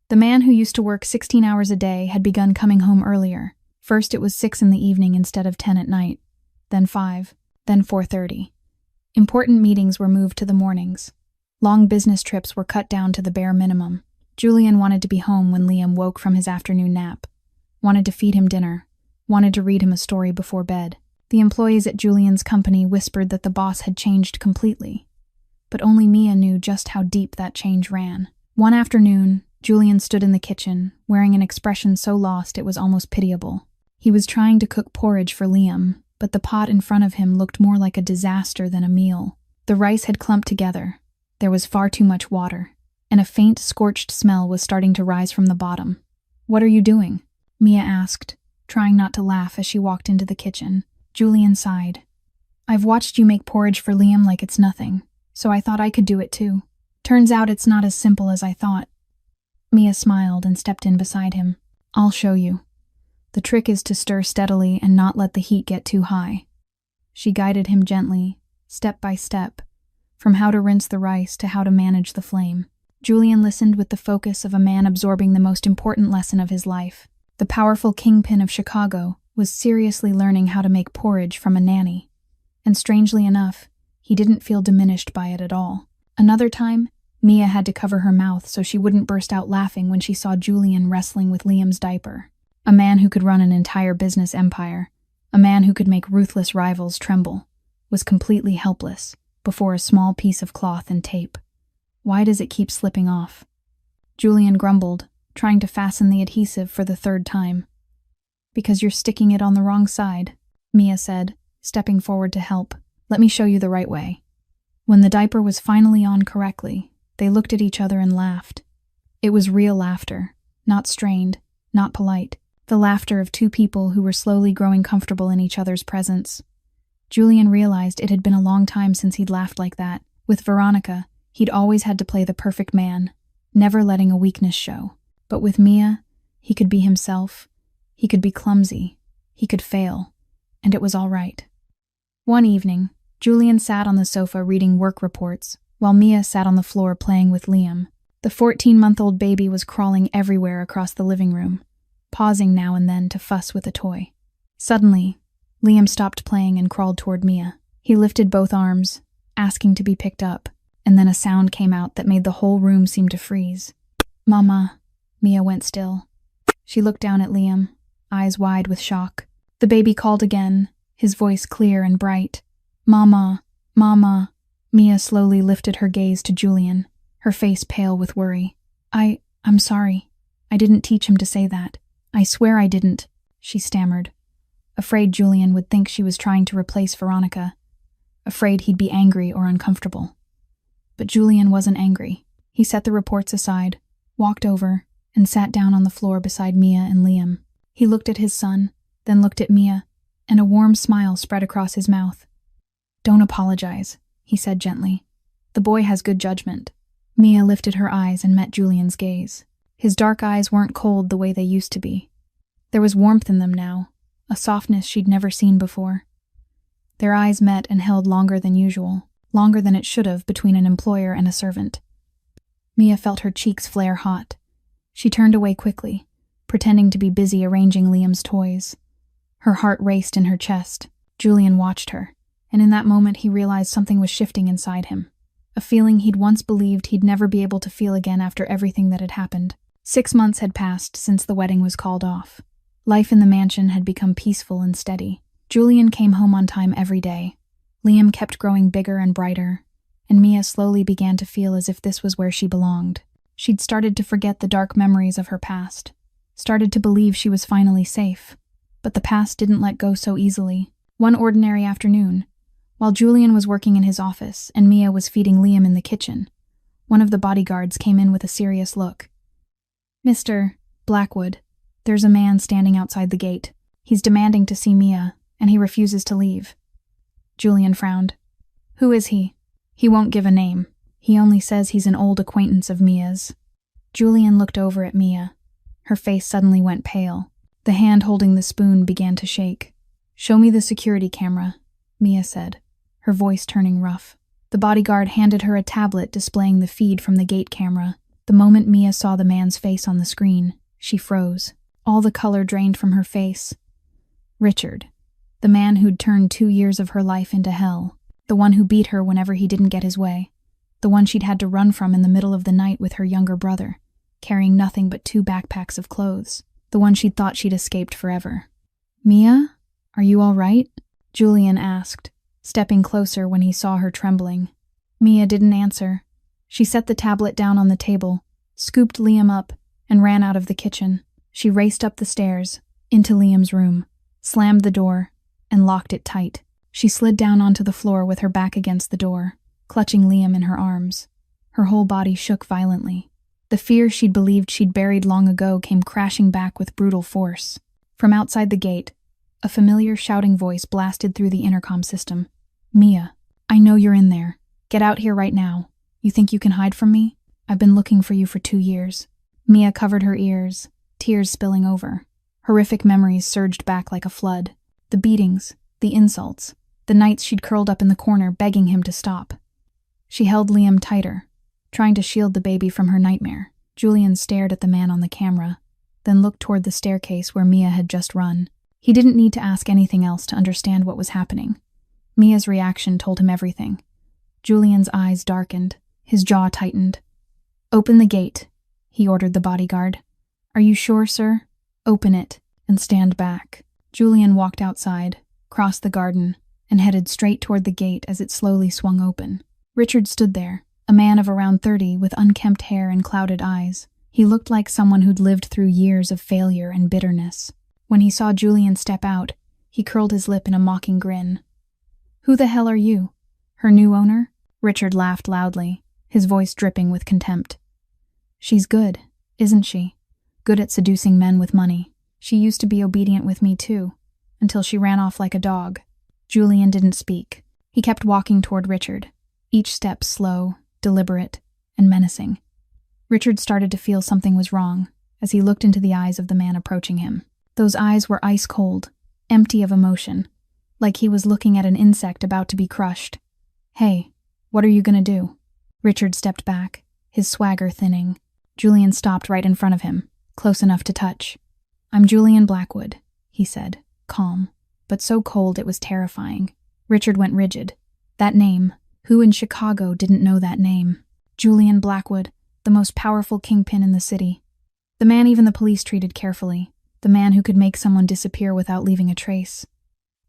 The man who used to work 16 hours a day had begun coming home earlier. First it was 6 in the evening instead of 10 at night, then 5, then 4:30. Important meetings were moved to the mornings. Long business trips were cut down to the bare minimum. Julian wanted to be home when Liam woke from his afternoon nap, wanted to feed him dinner, wanted to read him a story before bed. The employees at Julian's company whispered that the boss had changed completely, but only Mia knew just how deep that change ran. One afternoon, Julian stood in the kitchen, wearing an expression so lost it was almost pitiable. He was trying to cook porridge for Liam, but the pot in front of him looked more like a disaster than a meal. The rice had clumped together, there was far too much water, and a faint, scorched smell was starting to rise from the bottom. "What are you doing?" Mia asked, trying not to laugh as she walked into the kitchen. Julian sighed. "I've watched you make porridge for Liam like it's nothing, so I thought I could do it too. Turns out it's not as simple as I thought." Mia smiled and stepped in beside him. "I'll show you. The trick is to stir steadily and not let the heat get too high." She guided him gently, step by step, from how to rinse the rice to how to manage the flame. Julian listened with the focus of a man absorbing the most important lesson of his life. The powerful kingpin of Chicago was seriously learning how to make porridge from a nanny, and strangely enough, he didn't feel diminished by it at all. Another time, Mia had to cover her mouth so she wouldn't burst out laughing when she saw Julian wrestling with Liam's diaper. A man who could run an entire business empire, a man who could make ruthless rivals tremble, was completely helpless before a small piece of cloth and tape. Why does it keep slipping off? Julian grumbled, trying to fasten the adhesive for the third time. Because you're sticking it on the wrong side, Mia said, stepping forward to help. Let me show you the right way. When the diaper was finally on correctly, they looked at each other and laughed. It was real laughter, not strained, not polite. The laughter of two people who were slowly growing comfortable in each other's presence. Julian realized it had been a long time since he'd laughed like that. With Veronica, he'd always had to play the perfect man, never letting a weakness show. But with Mia, he could be himself. He could be clumsy. He could fail. And it was all right. One evening, Julian sat on the sofa reading work reports, while Mia sat on the floor playing with Liam. The 14-month-old baby was crawling everywhere across the living room, pausing now and then to fuss with a toy. Suddenly, Liam stopped playing and crawled toward Mia. He lifted both arms, asking to be picked up, and then a sound came out that made the whole room seem to freeze. "Mama." Mia went still. She looked down at Liam, eyes wide with shock. The baby called again, his voice clear and bright. "Mama, Mama." Mia slowly lifted her gaze to Julian, her face pale with worry. I'm sorry. I didn't teach him to say that. I swear I didn't," she stammered, afraid Julian would think she was trying to replace Veronica, afraid he'd be angry or uncomfortable. But Julian wasn't angry. He set the reports aside, walked over, and sat down on the floor beside Mia and Liam. He looked at his son, then looked at Mia, and a warm smile spread across his mouth. "Don't apologize," he said gently. "The boy has good judgment." Mia lifted her eyes and met Julian's gaze. His dark eyes weren't cold the way they used to be. There was warmth in them now, a softness she'd never seen before. Their eyes met and held longer than usual, longer than it should have between an employer and a servant. Mia felt her cheeks flare hot. She turned away quickly, pretending to be busy arranging Liam's toys. Her heart raced in her chest. Julian watched her, and in that moment he realized something was shifting inside him. A feeling he'd once believed he'd never be able to feel again after everything that had happened. 6 months had passed since the wedding was called off. Life in the mansion had become peaceful and steady. Julian came home on time every day. Liam kept growing bigger and brighter, and Mia slowly began to feel as if this was where she belonged. She'd started to forget the dark memories of her past, started to believe she was finally safe. But the past didn't let go so easily. One ordinary afternoon, while Julian was working in his office and Mia was feeding Liam in the kitchen, one of the bodyguards came in with a serious look. "Mr. Blackwood, there's a man standing outside the gate. He's demanding to see Mia, and he refuses to leave." Julian frowned. "Who is he?" "He won't give a name. He only says he's an old acquaintance of Mia's." Julian looked over at Mia. Her face suddenly went pale. The hand holding the spoon began to shake. "Show me the security camera," Mia said, her voice turning rough. The bodyguard handed her a tablet displaying the feed from the gate camera. The moment Mia saw the man's face on the screen, she froze. All the color drained from her face. Richard, the man who'd turned 2 years of her life into hell, the one who beat her whenever he didn't get his way, the one she'd had to run from in the middle of the night with her younger brother, carrying nothing but 2 backpacks of clothes, the one she'd thought she'd escaped forever. "Mia, are you all right?" Julian asked, stepping closer when he saw her trembling. Mia didn't answer. She set the tablet down on the table, scooped Liam up, and ran out of the kitchen. She raced up the stairs, into Liam's room, slammed the door, and locked it tight. She slid down onto the floor with her back against the door, clutching Liam in her arms. Her whole body shook violently. The fear she'd believed she'd buried long ago came crashing back with brutal force. From outside the gate, a familiar shouting voice blasted through the intercom system. "Mia, I know you're in there. Get out here right now. You think you can hide from me? I've been looking for you for 2 years." Mia covered her ears, tears spilling over. Horrific memories surged back like a flood. The beatings, the insults, the nights she'd curled up in the corner begging him to stop. She held Liam tighter, trying to shield the baby from her nightmare. Julian stared at the man on the camera, then looked toward the staircase where Mia had just run. He didn't need to ask anything else to understand what was happening. Mia's reaction told him everything. Julian's eyes darkened, his jaw tightened. "Open the gate," he ordered the bodyguard. "Are you sure, sir? Open it, and stand back." Julian walked outside, crossed the garden, and headed straight toward the gate as it slowly swung open. Richard stood there, a man of around 30 with unkempt hair and clouded eyes. He looked like someone who'd lived through years of failure and bitterness. When he saw Julian step out, he curled his lip in a mocking grin. "Who the hell are you? Her new owner?" Richard laughed loudly, his voice dripping with contempt. "She's good, isn't she? Good at seducing men with money. She used to be obedient with me too, until she ran off like a dog." Julian didn't speak. He kept walking toward Richard, each step slow, deliberate, and menacing. Richard started to feel something was wrong as he looked into the eyes of the man approaching him. Those eyes were ice cold, empty of emotion, like he was looking at an insect about to be crushed. "Hey, what are you gonna do?" Richard stepped back, his swagger thinning. Julian stopped right in front of him, close enough to touch. "I'm Julian Blackwood," he said, calm, but so cold it was terrifying. Richard went rigid. That name, who in Chicago didn't know that name? Julian Blackwood, the most powerful kingpin in the city. The man even the police treated carefully. The man who could make someone disappear without leaving a trace.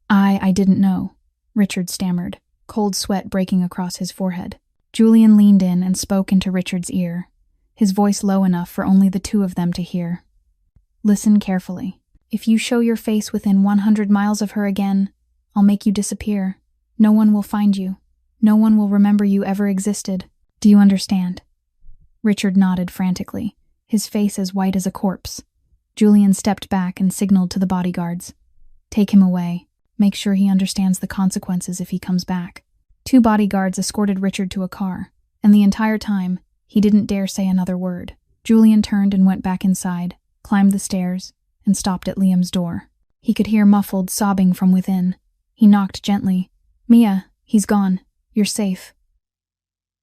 I didn't know," Richard stammered, cold sweat breaking across his forehead. Julian leaned in and spoke into Richard's ear, his voice low enough for only the two of them to hear. "Listen carefully. If you show your face within 100 miles of her again, I'll make you disappear. No one will find you. No one will remember you ever existed. Do you understand?" Richard nodded frantically, his face as white as a corpse. Julian stepped back and signaled to the bodyguards. "Take him away. Make sure he understands the consequences if he comes back." 2 bodyguards escorted Richard to a car, and the entire time, he didn't dare say another word. Julian turned and went back inside, climbed the stairs, and stopped at Liam's door. He could hear muffled sobbing from within. He knocked gently. "Mia, he's gone. You're safe."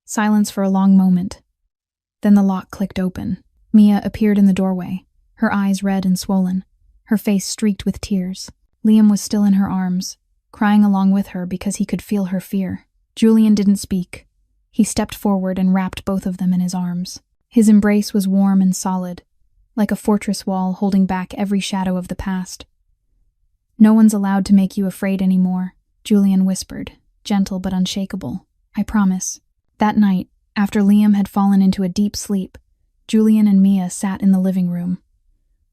Silence for a long moment. Then the lock clicked open. Mia appeared in the doorway, her eyes red and swollen, her face streaked with tears. Liam was still in her arms, crying along with her because he could feel her fear. Julian didn't speak. He stepped forward and wrapped both of them in his arms. His embrace was warm and solid, like a fortress wall holding back every shadow of the past. "No one's allowed to make you afraid anymore," Julian whispered, gentle but unshakable. "I promise." That night, after Liam had fallen into a deep sleep, Julian and Mia sat in the living room.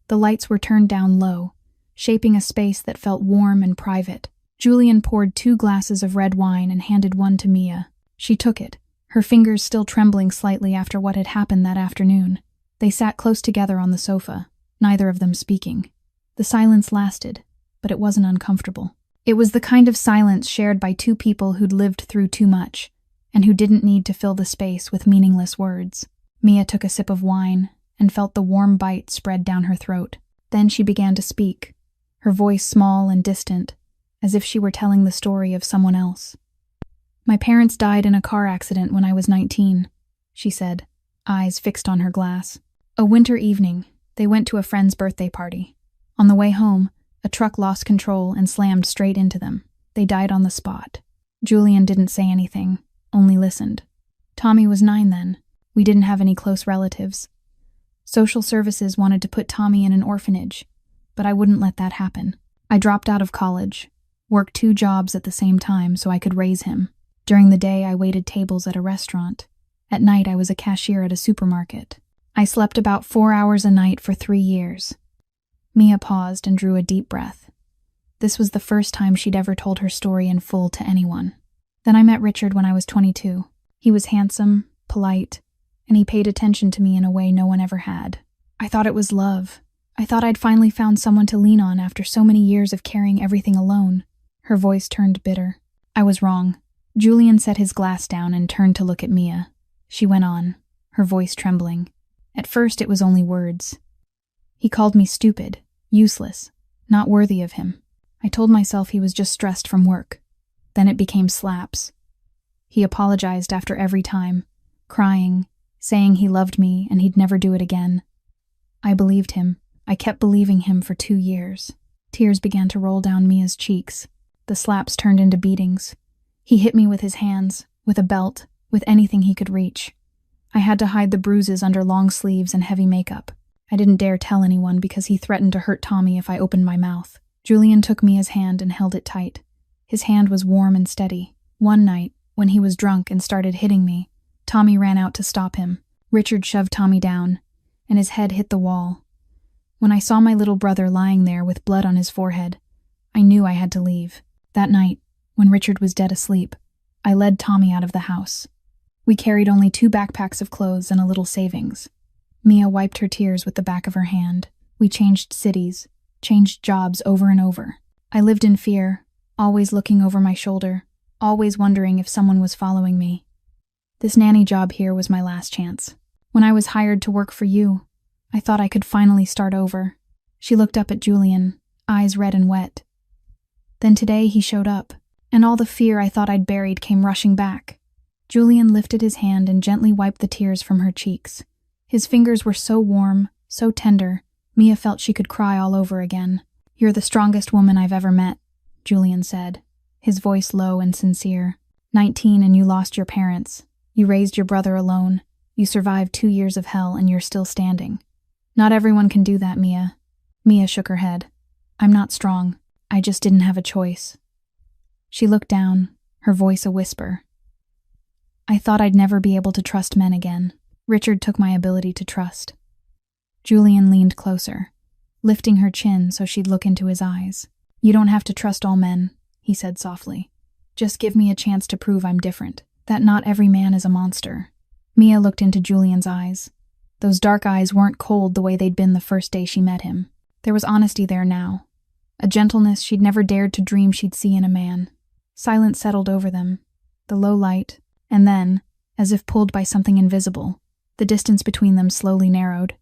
The lights were turned down low, shaping a space that felt warm and private. Julian poured 2 glasses of red wine and handed one to Mia. She took it, her fingers still trembling slightly after what had happened that afternoon. They sat close together on the sofa, neither of them speaking. The silence lasted, but it wasn't uncomfortable. It was the kind of silence shared by 2 people who'd lived through too much, and who didn't need to fill the space with meaningless words. Mia took a sip of wine and felt the warm bite spread down her throat. Then she began to speak, her voice small and distant, as if she were telling the story of someone else. "My parents died in a car accident when I was 19, she said, eyes fixed on her glass. "A winter evening, they went to a friend's birthday party. On the way home, a truck lost control and slammed straight into them. They died on the spot." Julian didn't say anything, only listened. "Tommy was 9 then. We didn't have any close relatives. Social services wanted to put Tommy in an orphanage, but I wouldn't let that happen. I dropped out of college, worked 2 jobs at the same time so I could raise him. During the day, I waited tables at a restaurant. At night, I was a cashier at a supermarket. I slept about 4 hours a night for 3 years." Mia paused and drew a deep breath. This was the first time she'd ever told her story in full to anyone. "Then I met Richard when I was 22. He was handsome, polite, and he paid attention to me in a way no one ever had. I thought it was love. I thought I'd finally found someone to lean on after so many years of carrying everything alone." Her voice turned bitter. "I was wrong." Julian set his glass down and turned to look at Mia. She went on, her voice trembling. "At first it was only words. He called me stupid, useless, not worthy of him. I told myself he was just stressed from work. Then it became slaps. He apologized after every time, crying, saying he loved me and he'd never do it again. I believed him. I kept believing him for 2 years. Tears began to roll down Mia's cheeks. The slaps turned into beatings. He hit me with his hands, with a belt, with anything he could reach. I had to hide the bruises under long sleeves and heavy makeup. I didn't dare tell anyone because he threatened to hurt Tommy if I opened my mouth. Julian took Mia's hand and held it tight. His hand was warm and steady. One night, when he was drunk and started hitting me, Tommy ran out to stop him. Richard shoved Tommy down, and his head hit the wall. When I saw my little brother lying there with blood on his forehead, I knew I had to leave. That night, when Richard was dead asleep, I led Tommy out of the house. We carried only 2 backpacks of clothes and a little savings. Mia wiped her tears with the back of her hand. We changed cities, changed jobs over and over. I lived in fear, always looking over my shoulder, always wondering if someone was following me. This nanny job here was my last chance. When I was hired to work for you, I thought I could finally start over. She looked up at Julian, eyes red and wet. Then today he showed up, and all the fear I thought I'd buried came rushing back. Julian lifted his hand and gently wiped the tears from her cheeks. His fingers were so warm, so tender, Mia felt she could cry all over again. "You're the strongest woman I've ever met," Julian said, his voice low and sincere. 19 and you lost your parents. You raised your brother alone. You survived 2 years of hell and you're still standing. Not everyone can do that, Mia. Mia shook her head. I'm not strong. I just didn't have a choice. She looked down, her voice a whisper. I thought I'd never be able to trust men again. Richard took my ability to trust. Julian leaned closer, lifting her chin so she'd look into his eyes. You don't have to trust all men, he said softly. Just give me a chance to prove I'm different, that not every man is a monster. Mia looked into Julian's eyes. Those dark eyes weren't cold the way they'd been the first day she met him. There was honesty there now, a gentleness she'd never dared to dream she'd see in a man. Silence settled over them, the low light, and then, as if pulled by something invisible, the distance between them slowly narrowed.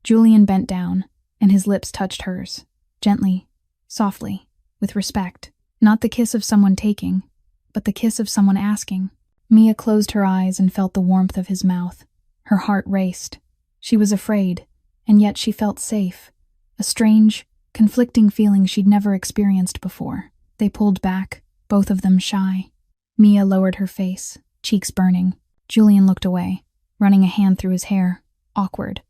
Julian bent down, and his lips touched hers, gently, softly, with respect. Not the kiss of someone taking, but the kiss of someone asking. Mia closed her eyes and felt the warmth of his mouth. Her heart raced. She was afraid, and yet she felt safe. A strange, conflicting feeling she'd never experienced before. They pulled back, both of them shy. Mia lowered her face, cheeks burning. Julian looked away, running a hand through his hair, awkward.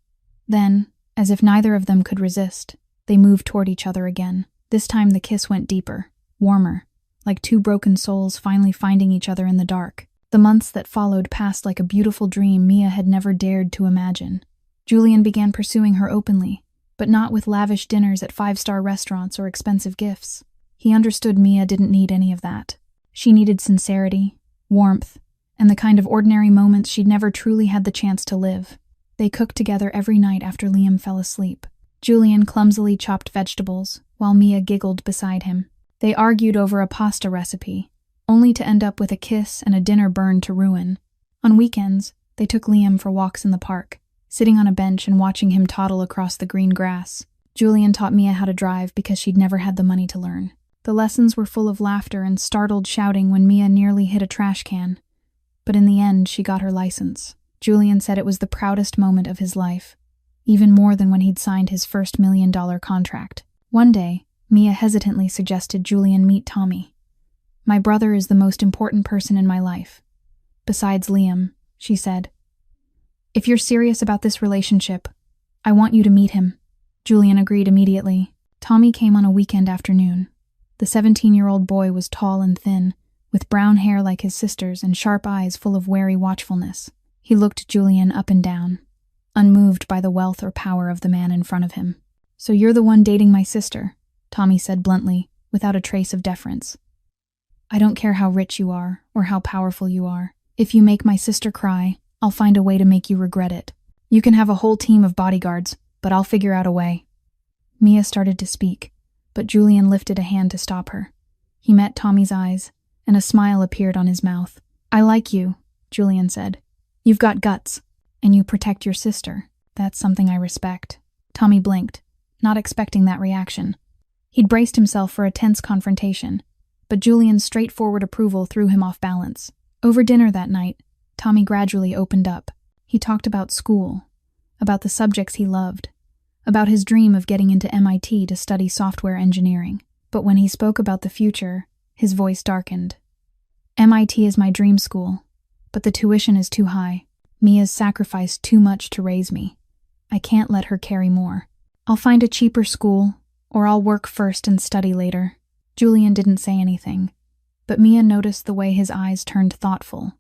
Then, as if neither of them could resist, they moved toward each other again. This time the kiss went deeper, warmer, like 2 broken souls finally finding each other in the dark. The months that followed passed like a beautiful dream Mia had never dared to imagine. Julian began pursuing her openly, but not with lavish dinners at 5-star restaurants or expensive gifts. He understood Mia didn't need any of that. She needed sincerity, warmth, and the kind of ordinary moments she'd never truly had the chance to live. They cooked together every night after Liam fell asleep. Julian clumsily chopped vegetables, while Mia giggled beside him. They argued over a pasta recipe, only to end up with a kiss and a dinner burned to ruin. On weekends, they took Liam for walks in the park, sitting on a bench and watching him toddle across the green grass. Julian taught Mia how to drive because she'd never had the money to learn. The lessons were full of laughter and startled shouting when Mia nearly hit a trash can. But in the end, she got her license. Julian said it was the proudest moment of his life, even more than when he'd signed his first $1 million contract. One day, Mia hesitantly suggested Julian meet Tommy. My brother is the most important person in my life. Besides Liam, she said. If you're serious about this relationship, I want you to meet him. Julian agreed immediately. Tommy came on a weekend afternoon. The 17-year-old boy was tall and thin, with brown hair like his sister's and sharp eyes full of wary watchfulness. He looked Julian up and down, unmoved by the wealth or power of the man in front of him. So you're the one dating my sister, Tommy said bluntly, without a trace of deference. I don't care how rich you are or how powerful you are. If you make my sister cry, I'll find a way to make you regret it. You can have a whole team of bodyguards, but I'll figure out a way. Mia started to speak, but Julian lifted a hand to stop her. He met Tommy's eyes, and a smile appeared on his mouth. I like you, Julian said. You've got guts, and you protect your sister. That's something I respect. Tommy blinked, not expecting that reaction. He'd braced himself for a tense confrontation, but Julian's straightforward approval threw him off balance. Over dinner that night, Tommy gradually opened up. He talked about school, about the subjects he loved, about his dream of getting into MIT to study software engineering. But when he spoke about the future, his voice darkened. MIT is my dream school, but the tuition is too high. Mia's sacrificed too much to raise me. I can't let her carry more. I'll find a cheaper school, or I'll work first and study later." Julian didn't say anything, but Mia noticed the way his eyes turned thoughtful,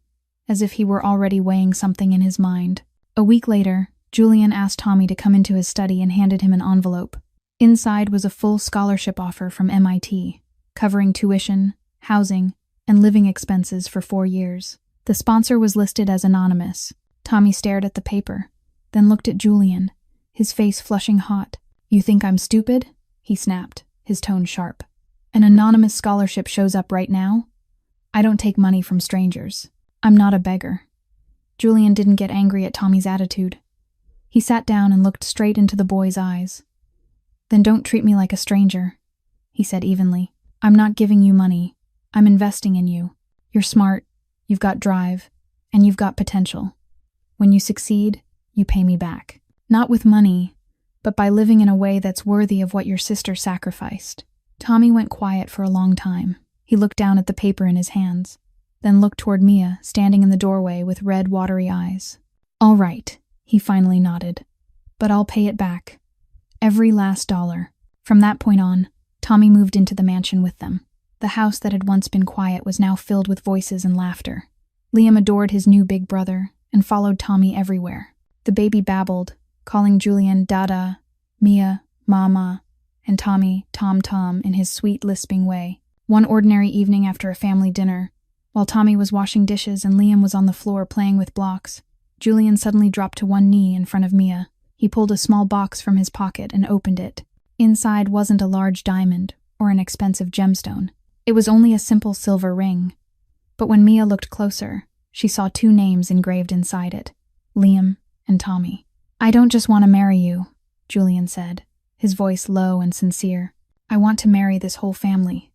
as if he were already weighing something in his mind. A week later, Julian asked Tommy to come into his study and handed him an envelope. Inside was a full scholarship offer from MIT, covering tuition, housing, and living expenses for 4 years. The sponsor was listed as anonymous. Tommy stared at the paper, then looked at Julian, his face flushing hot. "You think I'm stupid?" he snapped, his tone sharp. "An anonymous scholarship shows up right now? I don't take money from strangers. I'm not a beggar." Julian didn't get angry at Tommy's attitude. He sat down and looked straight into the boy's eyes. "Then don't treat me like a stranger," he said evenly. "I'm not giving you money. I'm investing in you. You're smart, you've got drive, and you've got potential. When you succeed, you pay me back. Not with money, but by living in a way that's worthy of what your sister sacrificed." Tommy went quiet for a long time. He looked down at the paper in his hands, then looked toward Mia, standing in the doorway with red, watery eyes. "All right," he finally nodded, "but I'll pay it back. Every last dollar." From that point on, Tommy moved into the mansion with them. The house that had once been quiet was now filled with voices and laughter. Liam adored his new big brother and followed Tommy everywhere. The baby babbled, calling Julian Dada, Mia, Mama, and Tommy Tom in his sweet, lisping way. One ordinary evening after a family dinner, while Tommy was washing dishes and Liam was on the floor playing with blocks, Julian suddenly dropped to one knee in front of Mia. He pulled a small box from his pocket and opened it. Inside wasn't a large diamond or an expensive gemstone. It was only a simple silver ring. But when Mia looked closer, she saw 2 names engraved inside it, Liam and Tommy. "I don't just want to marry you," Julian said, his voice low and sincere. "I want to marry this whole family.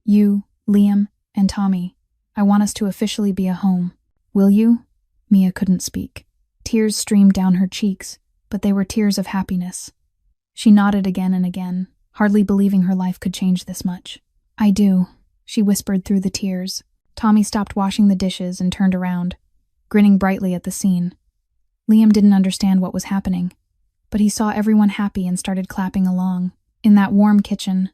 You, Liam, and Tommy. I want us to officially be a home. Will you?" Mia couldn't speak. Tears streamed down her cheeks, but they were tears of happiness. She nodded again and again, hardly believing her life could change this much. "I do," she whispered through the tears. Tommy stopped washing the dishes and turned around, grinning brightly at the scene. Liam didn't understand what was happening, but he saw everyone happy and started clapping along. In that warm kitchen,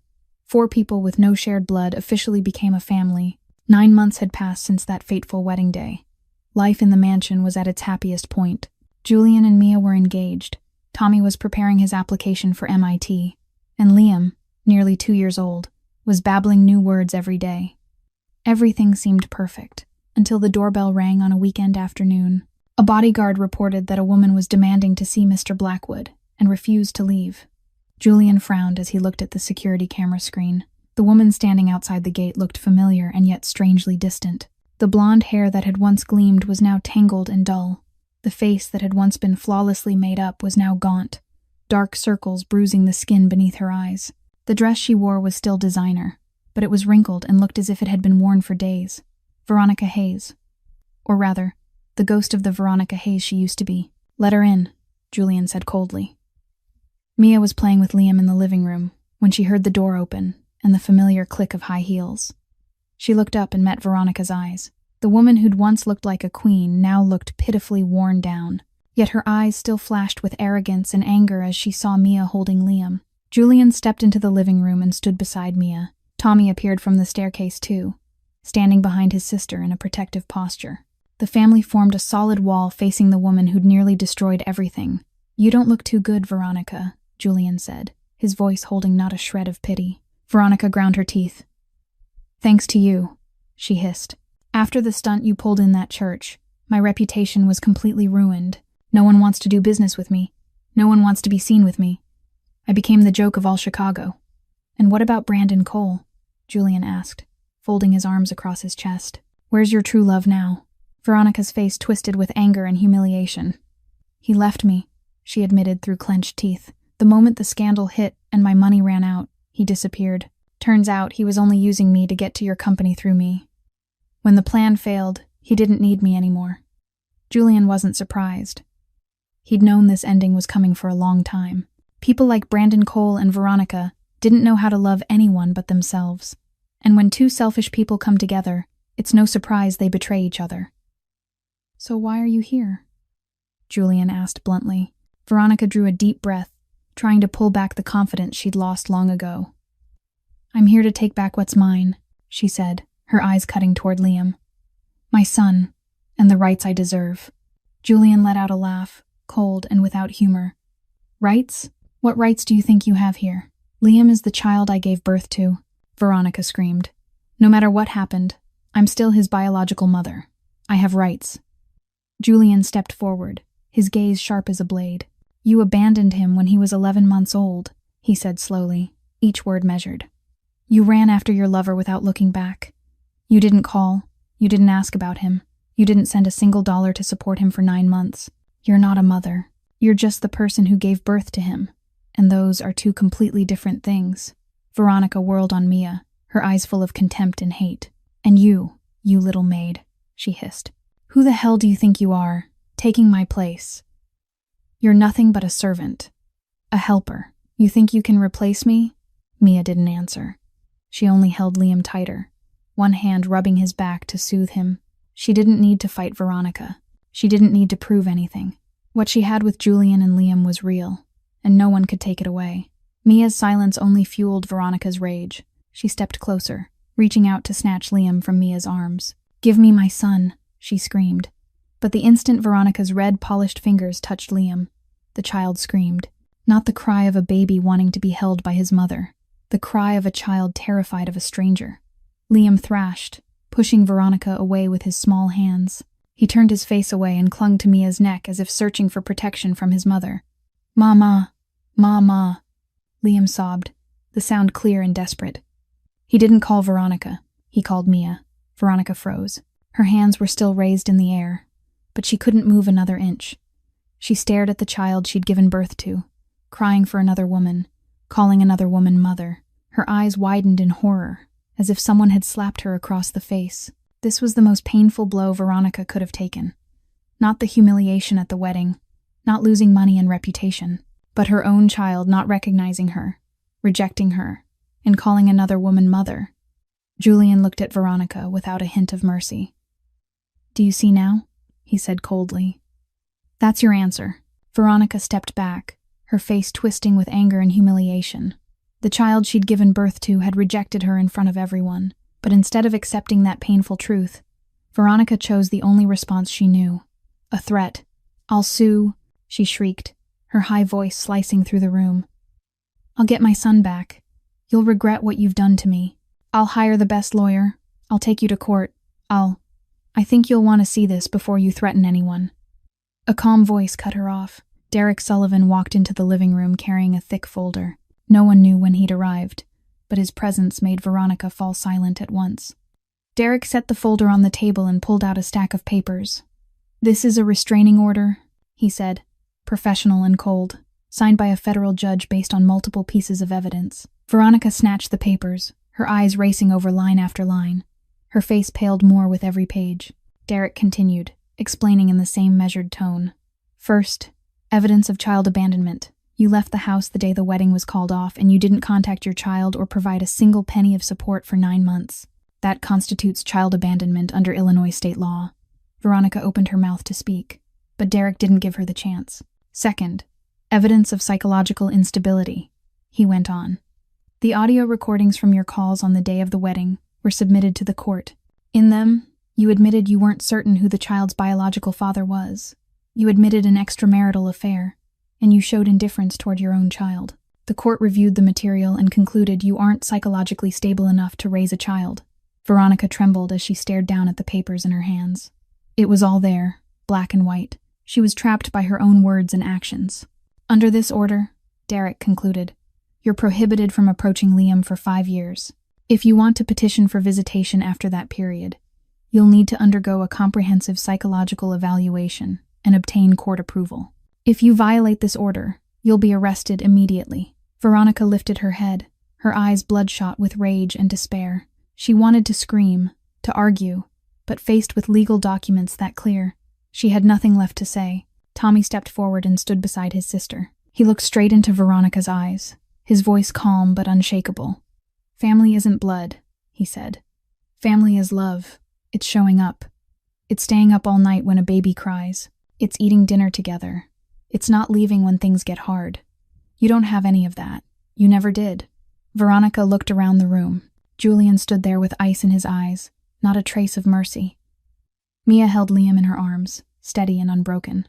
4 people with no shared blood officially became a family. 9 months had passed since that fateful wedding day. Life in the mansion was at its happiest point. Julian and Mia were engaged. Tommy was preparing his application for MIT, and Liam, nearly 2 years old, was babbling new words every day. Everything seemed perfect, until the doorbell rang on a weekend afternoon. A bodyguard reported that a woman was demanding to see Mr. Blackwood and refused to leave. Julian frowned as he looked at the security camera screen. The woman standing outside the gate looked familiar and yet strangely distant. The blonde hair that had once gleamed was now tangled and dull. The face that had once been flawlessly made up was now gaunt, dark circles bruising the skin beneath her eyes. The dress she wore was still designer, but it was wrinkled and looked as if it had been worn for days. Veronica Hayes. Or rather, the ghost of the Veronica Hayes she used to be. "Let her in," Julian said coldly. Mia was playing with Liam in the living room when she heard the door open and the familiar click of high heels. She looked up and met Veronica's eyes. The woman who'd once looked like a queen now looked pitifully worn down, yet her eyes still flashed with arrogance and anger as she saw Mia holding Liam. Julian stepped into the living room and stood beside Mia. Tommy appeared from the staircase too, standing behind his sister in a protective posture. The family formed a solid wall facing the woman who'd nearly destroyed everything. "You don't look too good, Veronica," Julian said, his voice holding not a shred of pity. Veronica ground her teeth. "Thanks to you," she hissed. "After the stunt you pulled in that church, my reputation was completely ruined. No one wants to do business with me. No one wants to be seen with me. I became the joke of all Chicago." "And what about Brandon Cole?" Julian asked, folding his arms across his chest. "Where's your true love now?" Veronica's face twisted with anger and humiliation. "He left me," she admitted through clenched teeth. "The moment the scandal hit and my money ran out, he disappeared. Turns out he was only using me to get to your company through me. When the plan failed, he didn't need me anymore." Julian wasn't surprised. He'd known this ending was coming for a long time. People like Brandon Cole and Veronica didn't know how to love anyone but themselves. And when 2 selfish people come together, it's no surprise they betray each other. "So why are you here?" Julian asked bluntly. Veronica drew a deep breath, trying to pull back the confidence she'd lost long ago. "I'm here to take back what's mine," she said, her eyes cutting toward Liam. "My son, and the rights I deserve." Julian let out a laugh, cold and without humor. "Rights? What rights do you think you have here?" "Liam is the child I gave birth to," Veronica screamed. "No matter what happened, I'm still his biological mother. I have rights." Julian stepped forward, his gaze sharp as a blade. "You abandoned him when he was 11 months old," he said slowly, each word measured. "You ran after your lover without looking back. You didn't call. You didn't ask about him. You didn't send a single dollar to support him for 9 months. You're not a mother. You're just the person who gave birth to him. And those are two completely different things." Veronica whirled on Mia, her eyes full of contempt and hate. "And you little maid," she hissed. "Who the hell do you think you are, taking my place? You're nothing but a servant. A helper. You think you can replace me?" Mia didn't answer. She only held Liam tighter, one hand rubbing his back to soothe him. She didn't need to fight Veronica. She didn't need to prove anything. What she had with Julian and Liam was real, and no one could take it away. Mia's silence only fueled Veronica's rage. She stepped closer, reaching out to snatch Liam from Mia's arms. "Give me my son," she screamed. But the instant Veronica's red, polished fingers touched Liam, the child screamed. Not the cry of a baby wanting to be held by his mother, the cry of a child terrified of a stranger. Liam thrashed, pushing Veronica away with his small hands. He turned his face away and clung to Mia's neck as if searching for protection from his mother. "Mama, Mama," Liam sobbed, the sound clear and desperate. He didn't call Veronica. He called Mia. Veronica froze. Her hands were still raised in the air, but she couldn't move another inch. She stared at the child she'd given birth to, crying for another woman, calling another woman mother. Her eyes widened in horror, as if someone had slapped her across the face. This was the most painful blow Veronica could have taken. Not the humiliation at the wedding, not losing money and reputation, but her own child not recognizing her, rejecting her, and calling another woman mother. Julian looked at Veronica without a hint of mercy. "Do you see now?" he said coldly. "That's your answer." Veronica stepped back, her face twisting with anger and humiliation. The child she'd given birth to had rejected her in front of everyone, but instead of accepting that painful truth, Veronica chose the only response she knew. A threat. "I'll sue," she shrieked, her high voice slicing through the room. "I'll get my son back. You'll regret what you've done to me. I'll hire the best lawyer. I'll take you to court. I think you'll want to see this before you threaten anyone." A calm voice cut her off. Derek Sullivan walked into the living room carrying a thick folder. No one knew when he'd arrived, but his presence made Veronica fall silent at once. Derek set the folder on the table and pulled out a stack of papers. "This is a restraining order," he said, professional and cold, signed by a federal judge based on multiple pieces of evidence. Veronica snatched the papers, her eyes racing over line after line. Her face paled more with every page. Derek continued, explaining in the same measured tone. "First, evidence of child abandonment. You left the house the day the wedding was called off, and you didn't contact your child or provide a single penny of support for 9 months. That constitutes child abandonment under Illinois state law." Veronica opened her mouth to speak, but Derek didn't give her the chance. "Second, evidence of psychological instability," he went on. "The audio recordings from your calls on the day of the wedding were submitted to the court. In them, you admitted you weren't certain who the child's biological father was. You admitted an extramarital affair, and you showed indifference toward your own child. The court reviewed the material and concluded you aren't psychologically stable enough to raise a child." Veronica trembled as she stared down at the papers in her hands. It was all there, black and white. She was trapped by her own words and actions. "Under this order," Derek concluded, "you're prohibited from approaching Liam for 5 years. If you want to petition for visitation after that period, you'll need to undergo a comprehensive psychological evaluation and obtain court approval. If you violate this order, you'll be arrested immediately." Veronica lifted her head, her eyes bloodshot with rage and despair. She wanted to scream, to argue, but faced with legal documents that clear, she had nothing left to say. Tommy stepped forward and stood beside his sister. He looked straight into Veronica's eyes, his voice calm but unshakable. "Family isn't blood," he said. "Family is love. It's showing up. It's staying up all night when a baby cries. It's eating dinner together. It's not leaving when things get hard. You don't have any of that. You never did. Veronica looked around the room. Julian stood there with ice in his eyes, not a trace of mercy. Mia held Liam in her arms, steady and unbroken.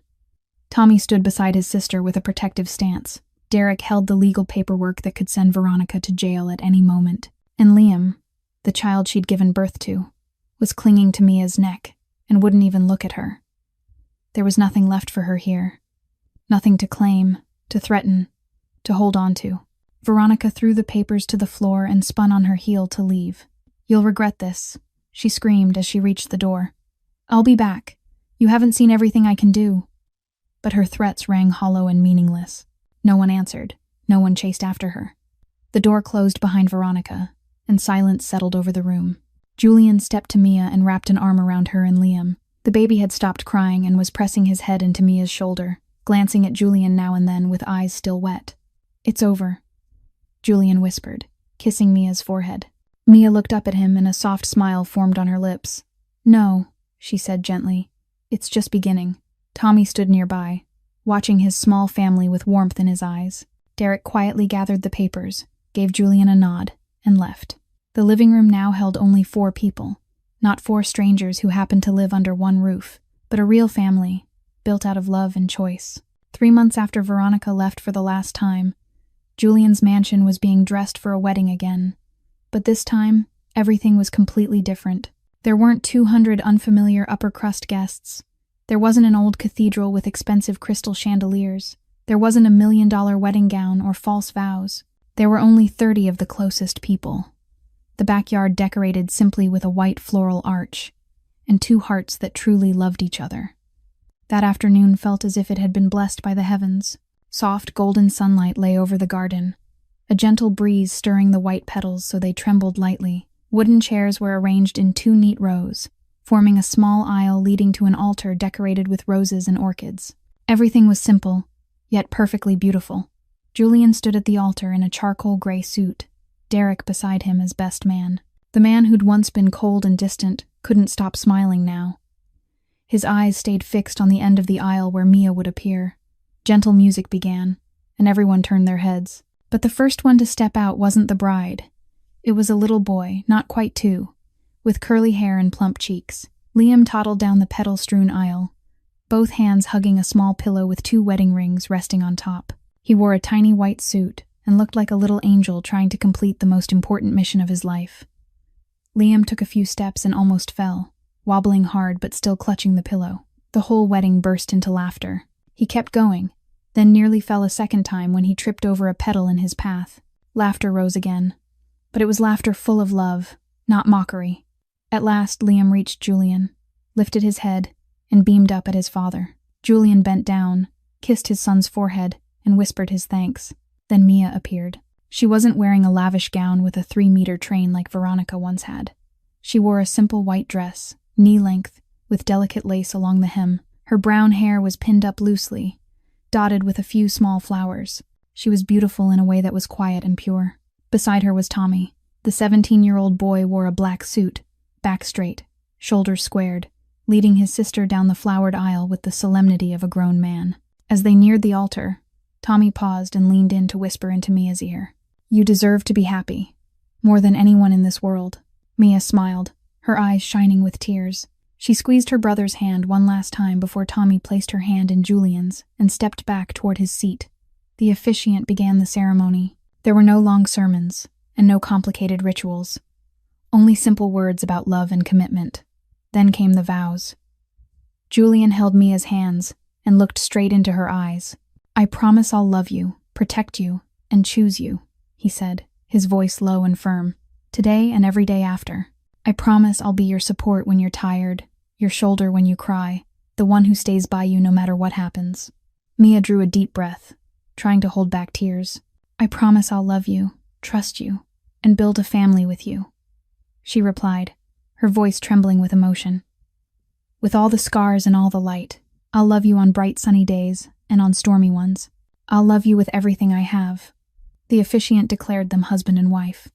Tommy stood beside his sister with a protective stance. Derek held the legal paperwork that could send Veronica to jail at any moment. And Liam, the child she'd given birth to, was clinging to Mia's neck and wouldn't even look at her. There was nothing left for her here. Nothing to claim, to threaten, to hold on to. Veronica threw the papers to the floor and spun on her heel to leave. "You'll regret this," she screamed as she reached the door. "I'll be back. You haven't seen everything I can do." But her threats rang hollow and meaningless. No one answered. No one chased after her. The door closed behind Veronica, and silence settled over the room. Julian stepped to Mia and wrapped an arm around her and Liam. The baby had stopped crying and was pressing his head into Mia's shoulder, glancing at Julian now and then with eyes still wet. "It's over," Julian whispered, kissing Mia's forehead. Mia looked up at him and a soft smile formed on her lips. "No," she said gently. "It's just beginning." Tommy stood nearby, watching his small family with warmth in his eyes. Derek quietly gathered the papers, gave Julian a nod, and left. The living room now held only 4 people, not 4 strangers who happened to live under one roof, but a real family, built out of love and choice. 3 months after Veronica left for the last time, Julian's mansion was being dressed for a wedding again. But this time, everything was completely different. There weren't 200 unfamiliar upper-crust guests. There wasn't an old cathedral with expensive crystal chandeliers. There wasn't a $1 million wedding gown or false vows. There were only 30 of the closest people. The backyard decorated simply with a white floral arch, and 2 hearts that truly loved each other. That afternoon felt as if it had been blessed by the heavens. Soft golden sunlight lay over the garden, a gentle breeze stirring the white petals so they trembled lightly. Wooden chairs were arranged in 2 neat rows, forming a small aisle leading to an altar decorated with roses and orchids. Everything was simple, yet perfectly beautiful. Julian stood at the altar in a charcoal gray suit, Derek beside him as best man. The man who'd once been cold and distant couldn't stop smiling now. His eyes stayed fixed on the end of the aisle where Mia would appear. Gentle music began, and everyone turned their heads. But the first one to step out wasn't the bride. It was a little boy, not quite 2, with curly hair and plump cheeks. Liam toddled down the petal-strewn aisle, both hands hugging a small pillow with 2 wedding rings resting on top. He wore a tiny white suit and looked like a little angel trying to complete the most important mission of his life. Liam took a few steps and almost fell, wobbling hard but still clutching the pillow. The whole wedding burst into laughter. He kept going, then nearly fell a second time when he tripped over a petal in his path. Laughter rose again, but it was laughter full of love, not mockery. At last, Liam reached Julian, lifted his head, and beamed up at his father. Julian bent down, kissed his son's forehead, and whispered his thanks. Then Mia appeared. She wasn't wearing a lavish gown with a 3-meter train like Veronica once had. She wore a simple white dress, knee-length, with delicate lace along the hem. Her brown hair was pinned up loosely, dotted with a few small flowers. She was beautiful in a way that was quiet and pure. Beside her was Tommy. The 17-year-old boy wore a black suit, back straight, shoulders squared, leading his sister down the flowered aisle with the solemnity of a grown man. As they neared the altar, Tommy paused and leaned in to whisper into Mia's ear. "You deserve to be happy, more than anyone in this world." Mia smiled, her eyes shining with tears. She squeezed her brother's hand one last time before Tommy placed her hand in Julian's and stepped back toward his seat. The officiant began the ceremony. There were no long sermons and no complicated rituals. Only simple words about love and commitment. Then came the vows. Julian held Mia's hands and looked straight into her eyes. "I promise I'll love you, protect you, and choose you," he said, his voice low and firm. "Today and every day after. I promise I'll be your support when you're tired, your shoulder when you cry, the one who stays by you no matter what happens." Mia drew a deep breath, trying to hold back tears. "I promise I'll love you, trust you, and build a family with you," she replied, her voice trembling with emotion. "With all the scars and all the light, I'll love you on bright sunny days and on stormy ones. I'll love you with everything I have." The officiant declared them husband and wife.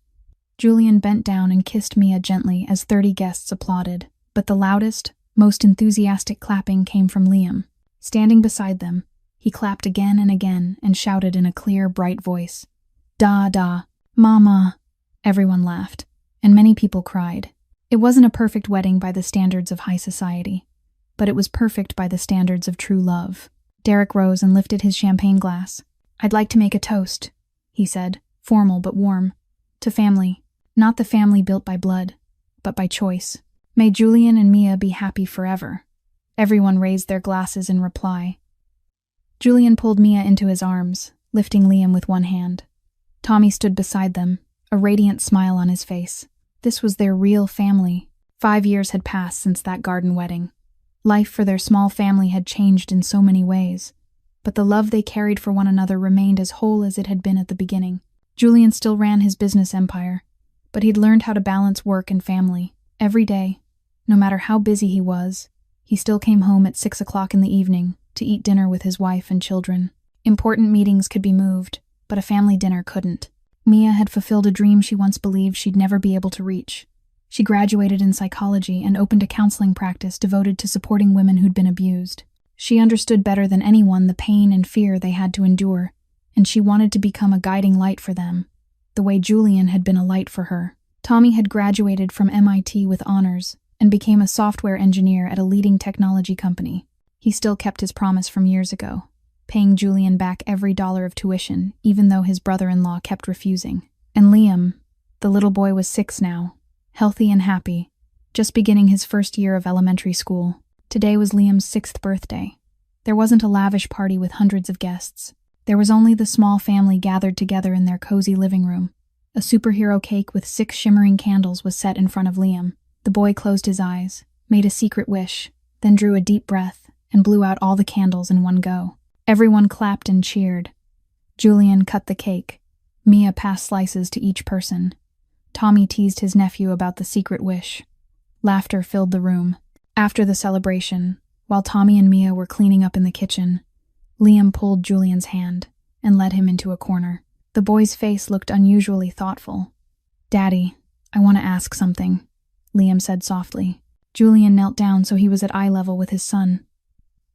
Julian bent down and kissed Mia gently as 30 guests applauded, but the loudest, most enthusiastic clapping came from Liam. Standing beside them, He clapped again and again and shouted in a clear, bright voice, "Da, da, Mama!" Everyone laughed, and many people cried. It wasn't a perfect wedding by the standards of high society, but it was perfect by the standards of true love. Derek rose and lifted his champagne glass. "I'd like to make a toast," he said, formal but warm. "To family. Not the family built by blood, but by choice. May Julian and Mia be happy forever." Everyone raised their glasses in reply. Julian pulled Mia into his arms, lifting Liam with one hand. Tommy stood beside them, a radiant smile on his face. This was their real family. 5 years had passed since that garden wedding. Life for their small family had changed in so many ways, but the love they carried for one another remained as whole as it had been at the beginning. Julian still ran his business empire, but he'd learned how to balance work and family. Every day, no matter how busy he was, he still came home at 6 o'clock in the evening to eat dinner with his wife and children. Important meetings could be moved, but a family dinner couldn't. Mia had fulfilled a dream she once believed she'd never be able to reach. She graduated in psychology and opened a counseling practice devoted to supporting women who'd been abused. She understood better than anyone the pain and fear they had to endure, and she wanted to become a guiding light for them, the way Julian had been a light for her. Tommy had graduated from MIT with honors and became a software engineer at a leading technology company. He still kept his promise from years ago, paying Julian back every dollar of tuition, even though his brother-in-law kept refusing. And Liam, the little boy, was 6 now, healthy and happy, just beginning his first year of elementary school. Today was Liam's 6th birthday. There wasn't a lavish party with hundreds of guests. There was only the small family gathered together in their cozy living room. A superhero cake with 6 shimmering candles was set in front of Liam. The boy closed his eyes, made a secret wish, then drew a deep breath and blew out all the candles in one go. Everyone clapped and cheered. Julian cut the cake. Mia passed slices to each person. Tommy teased his nephew about the secret wish. Laughter filled the room. After the celebration, while Tommy and Mia were cleaning up in the kitchen, Liam pulled Julian's hand and led him into a corner. The boy's face looked unusually thoughtful. "Daddy, I want to ask something," Liam said softly. Julian knelt down so he was at eye level with his son.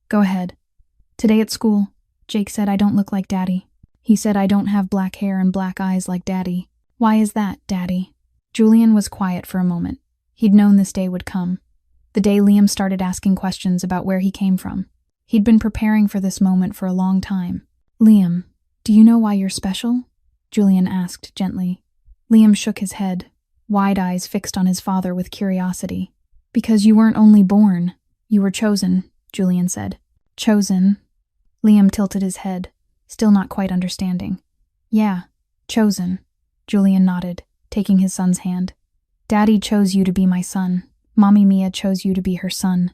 "Go ahead." "Today at school, Jake said I don't look like Daddy. He said I don't have black hair and black eyes like Daddy. Why is that, Daddy?" Julian was quiet for a moment. He'd known this day would come. The day Liam started asking questions about where he came from. He'd been preparing for this moment for a long time. "Liam, do you know why you're special?" Julian asked gently. Liam shook his head, wide eyes fixed on his father with curiosity. "Because you weren't only born, you were chosen," Julian said. "Chosen?" Liam tilted his head, still not quite understanding. "Yeah, chosen," Julian nodded, taking his son's hand. "Daddy chose you to be my son. Mommy Mia chose you to be her son.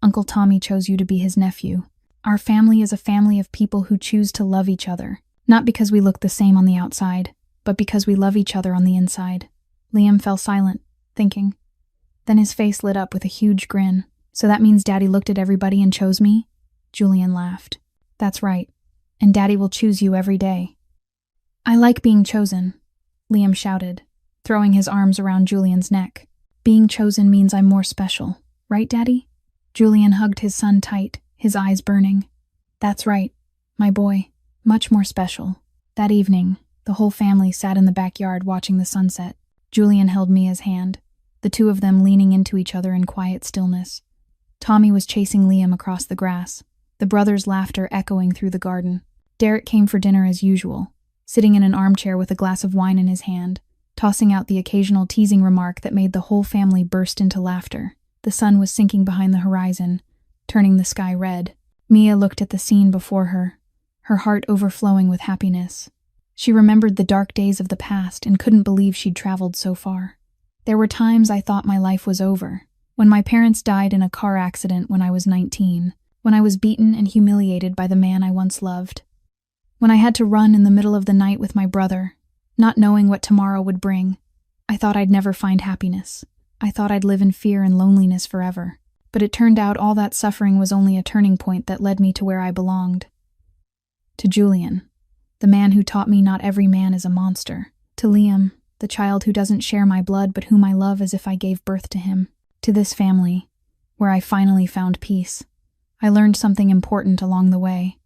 Uncle Tommy chose you to be his nephew. Our family is a family of people who choose to love each other, not because we look the same on the outside, but because we love each other on the inside." Liam fell silent, thinking. Then his face lit up with a huge grin. "So that means Daddy looked at everybody and chose me?" Julian laughed. "That's right, and Daddy will choose you every day." "I like being chosen," Liam shouted, throwing his arms around Julian's neck. "Being chosen means I'm more special, right, Daddy?" Julian hugged his son tight, his eyes burning. "That's right, my boy, much more special." That evening, the whole family sat in the backyard watching the sunset. Julian held Mia's hand, the two of them leaning into each other in quiet stillness. Tommy was chasing Liam across the grass, the brothers' laughter echoing through the garden. Derek came for dinner as usual, sitting in an armchair with a glass of wine in his hand, tossing out the occasional teasing remark that made the whole family burst into laughter. The sun was sinking behind the horizon, turning the sky red. Mia looked at the scene before her, her heart overflowing with happiness. She remembered the dark days of the past and couldn't believe she'd traveled so far. "There were times I thought my life was over. When my parents died in a car accident when I was 19, when I was beaten and humiliated by the man I once loved. When I had to run in the middle of the night with my brother, not knowing what tomorrow would bring. I thought I'd never find happiness. I thought I'd live in fear and loneliness forever. But it turned out all that suffering was only a turning point that led me to where I belonged. To Julian, the man who taught me not every man is a monster. To Liam, the child who doesn't share my blood but whom I love as if I gave birth to him. To this family, where I finally found peace. I learned something important along the way.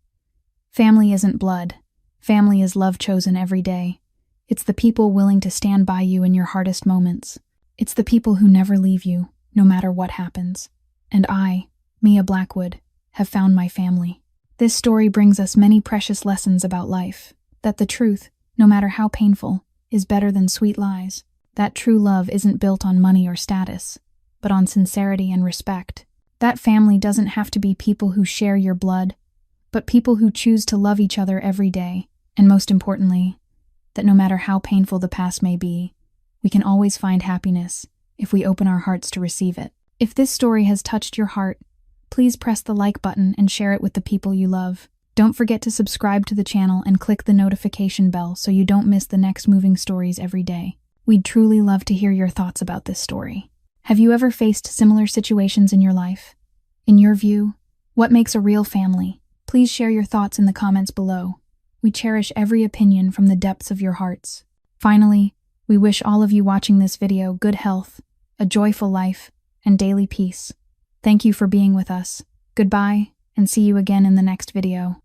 Family isn't blood. Family is love chosen every day. It's the people willing to stand by you in your hardest moments. It's the people who never leave you, no matter what happens. And I, Mia Blackwood, have found my family. This story brings us many precious lessons about life. That the truth, no matter how painful, is better than sweet lies. That true love isn't built on money or status, but on sincerity and respect. That family doesn't have to be people who share your blood, but people who choose to love each other every day. And most importantly, that no matter how painful the past may be, we can always find happiness if we open our hearts to receive it. If this story has touched your heart, please press the like button and share it with the people you love. Don't forget to subscribe to the channel and click the notification bell so you don't miss the next moving stories every day. We'd truly love to hear your thoughts about this story. Have you ever faced similar situations in your life? In your view, what makes a real family? Please share your thoughts in the comments below. We cherish every opinion from the depths of your hearts. Finally, we wish all of you watching this video good health, a joyful life, and daily peace. Thank you for being with us. Goodbye, and see you again in the next video.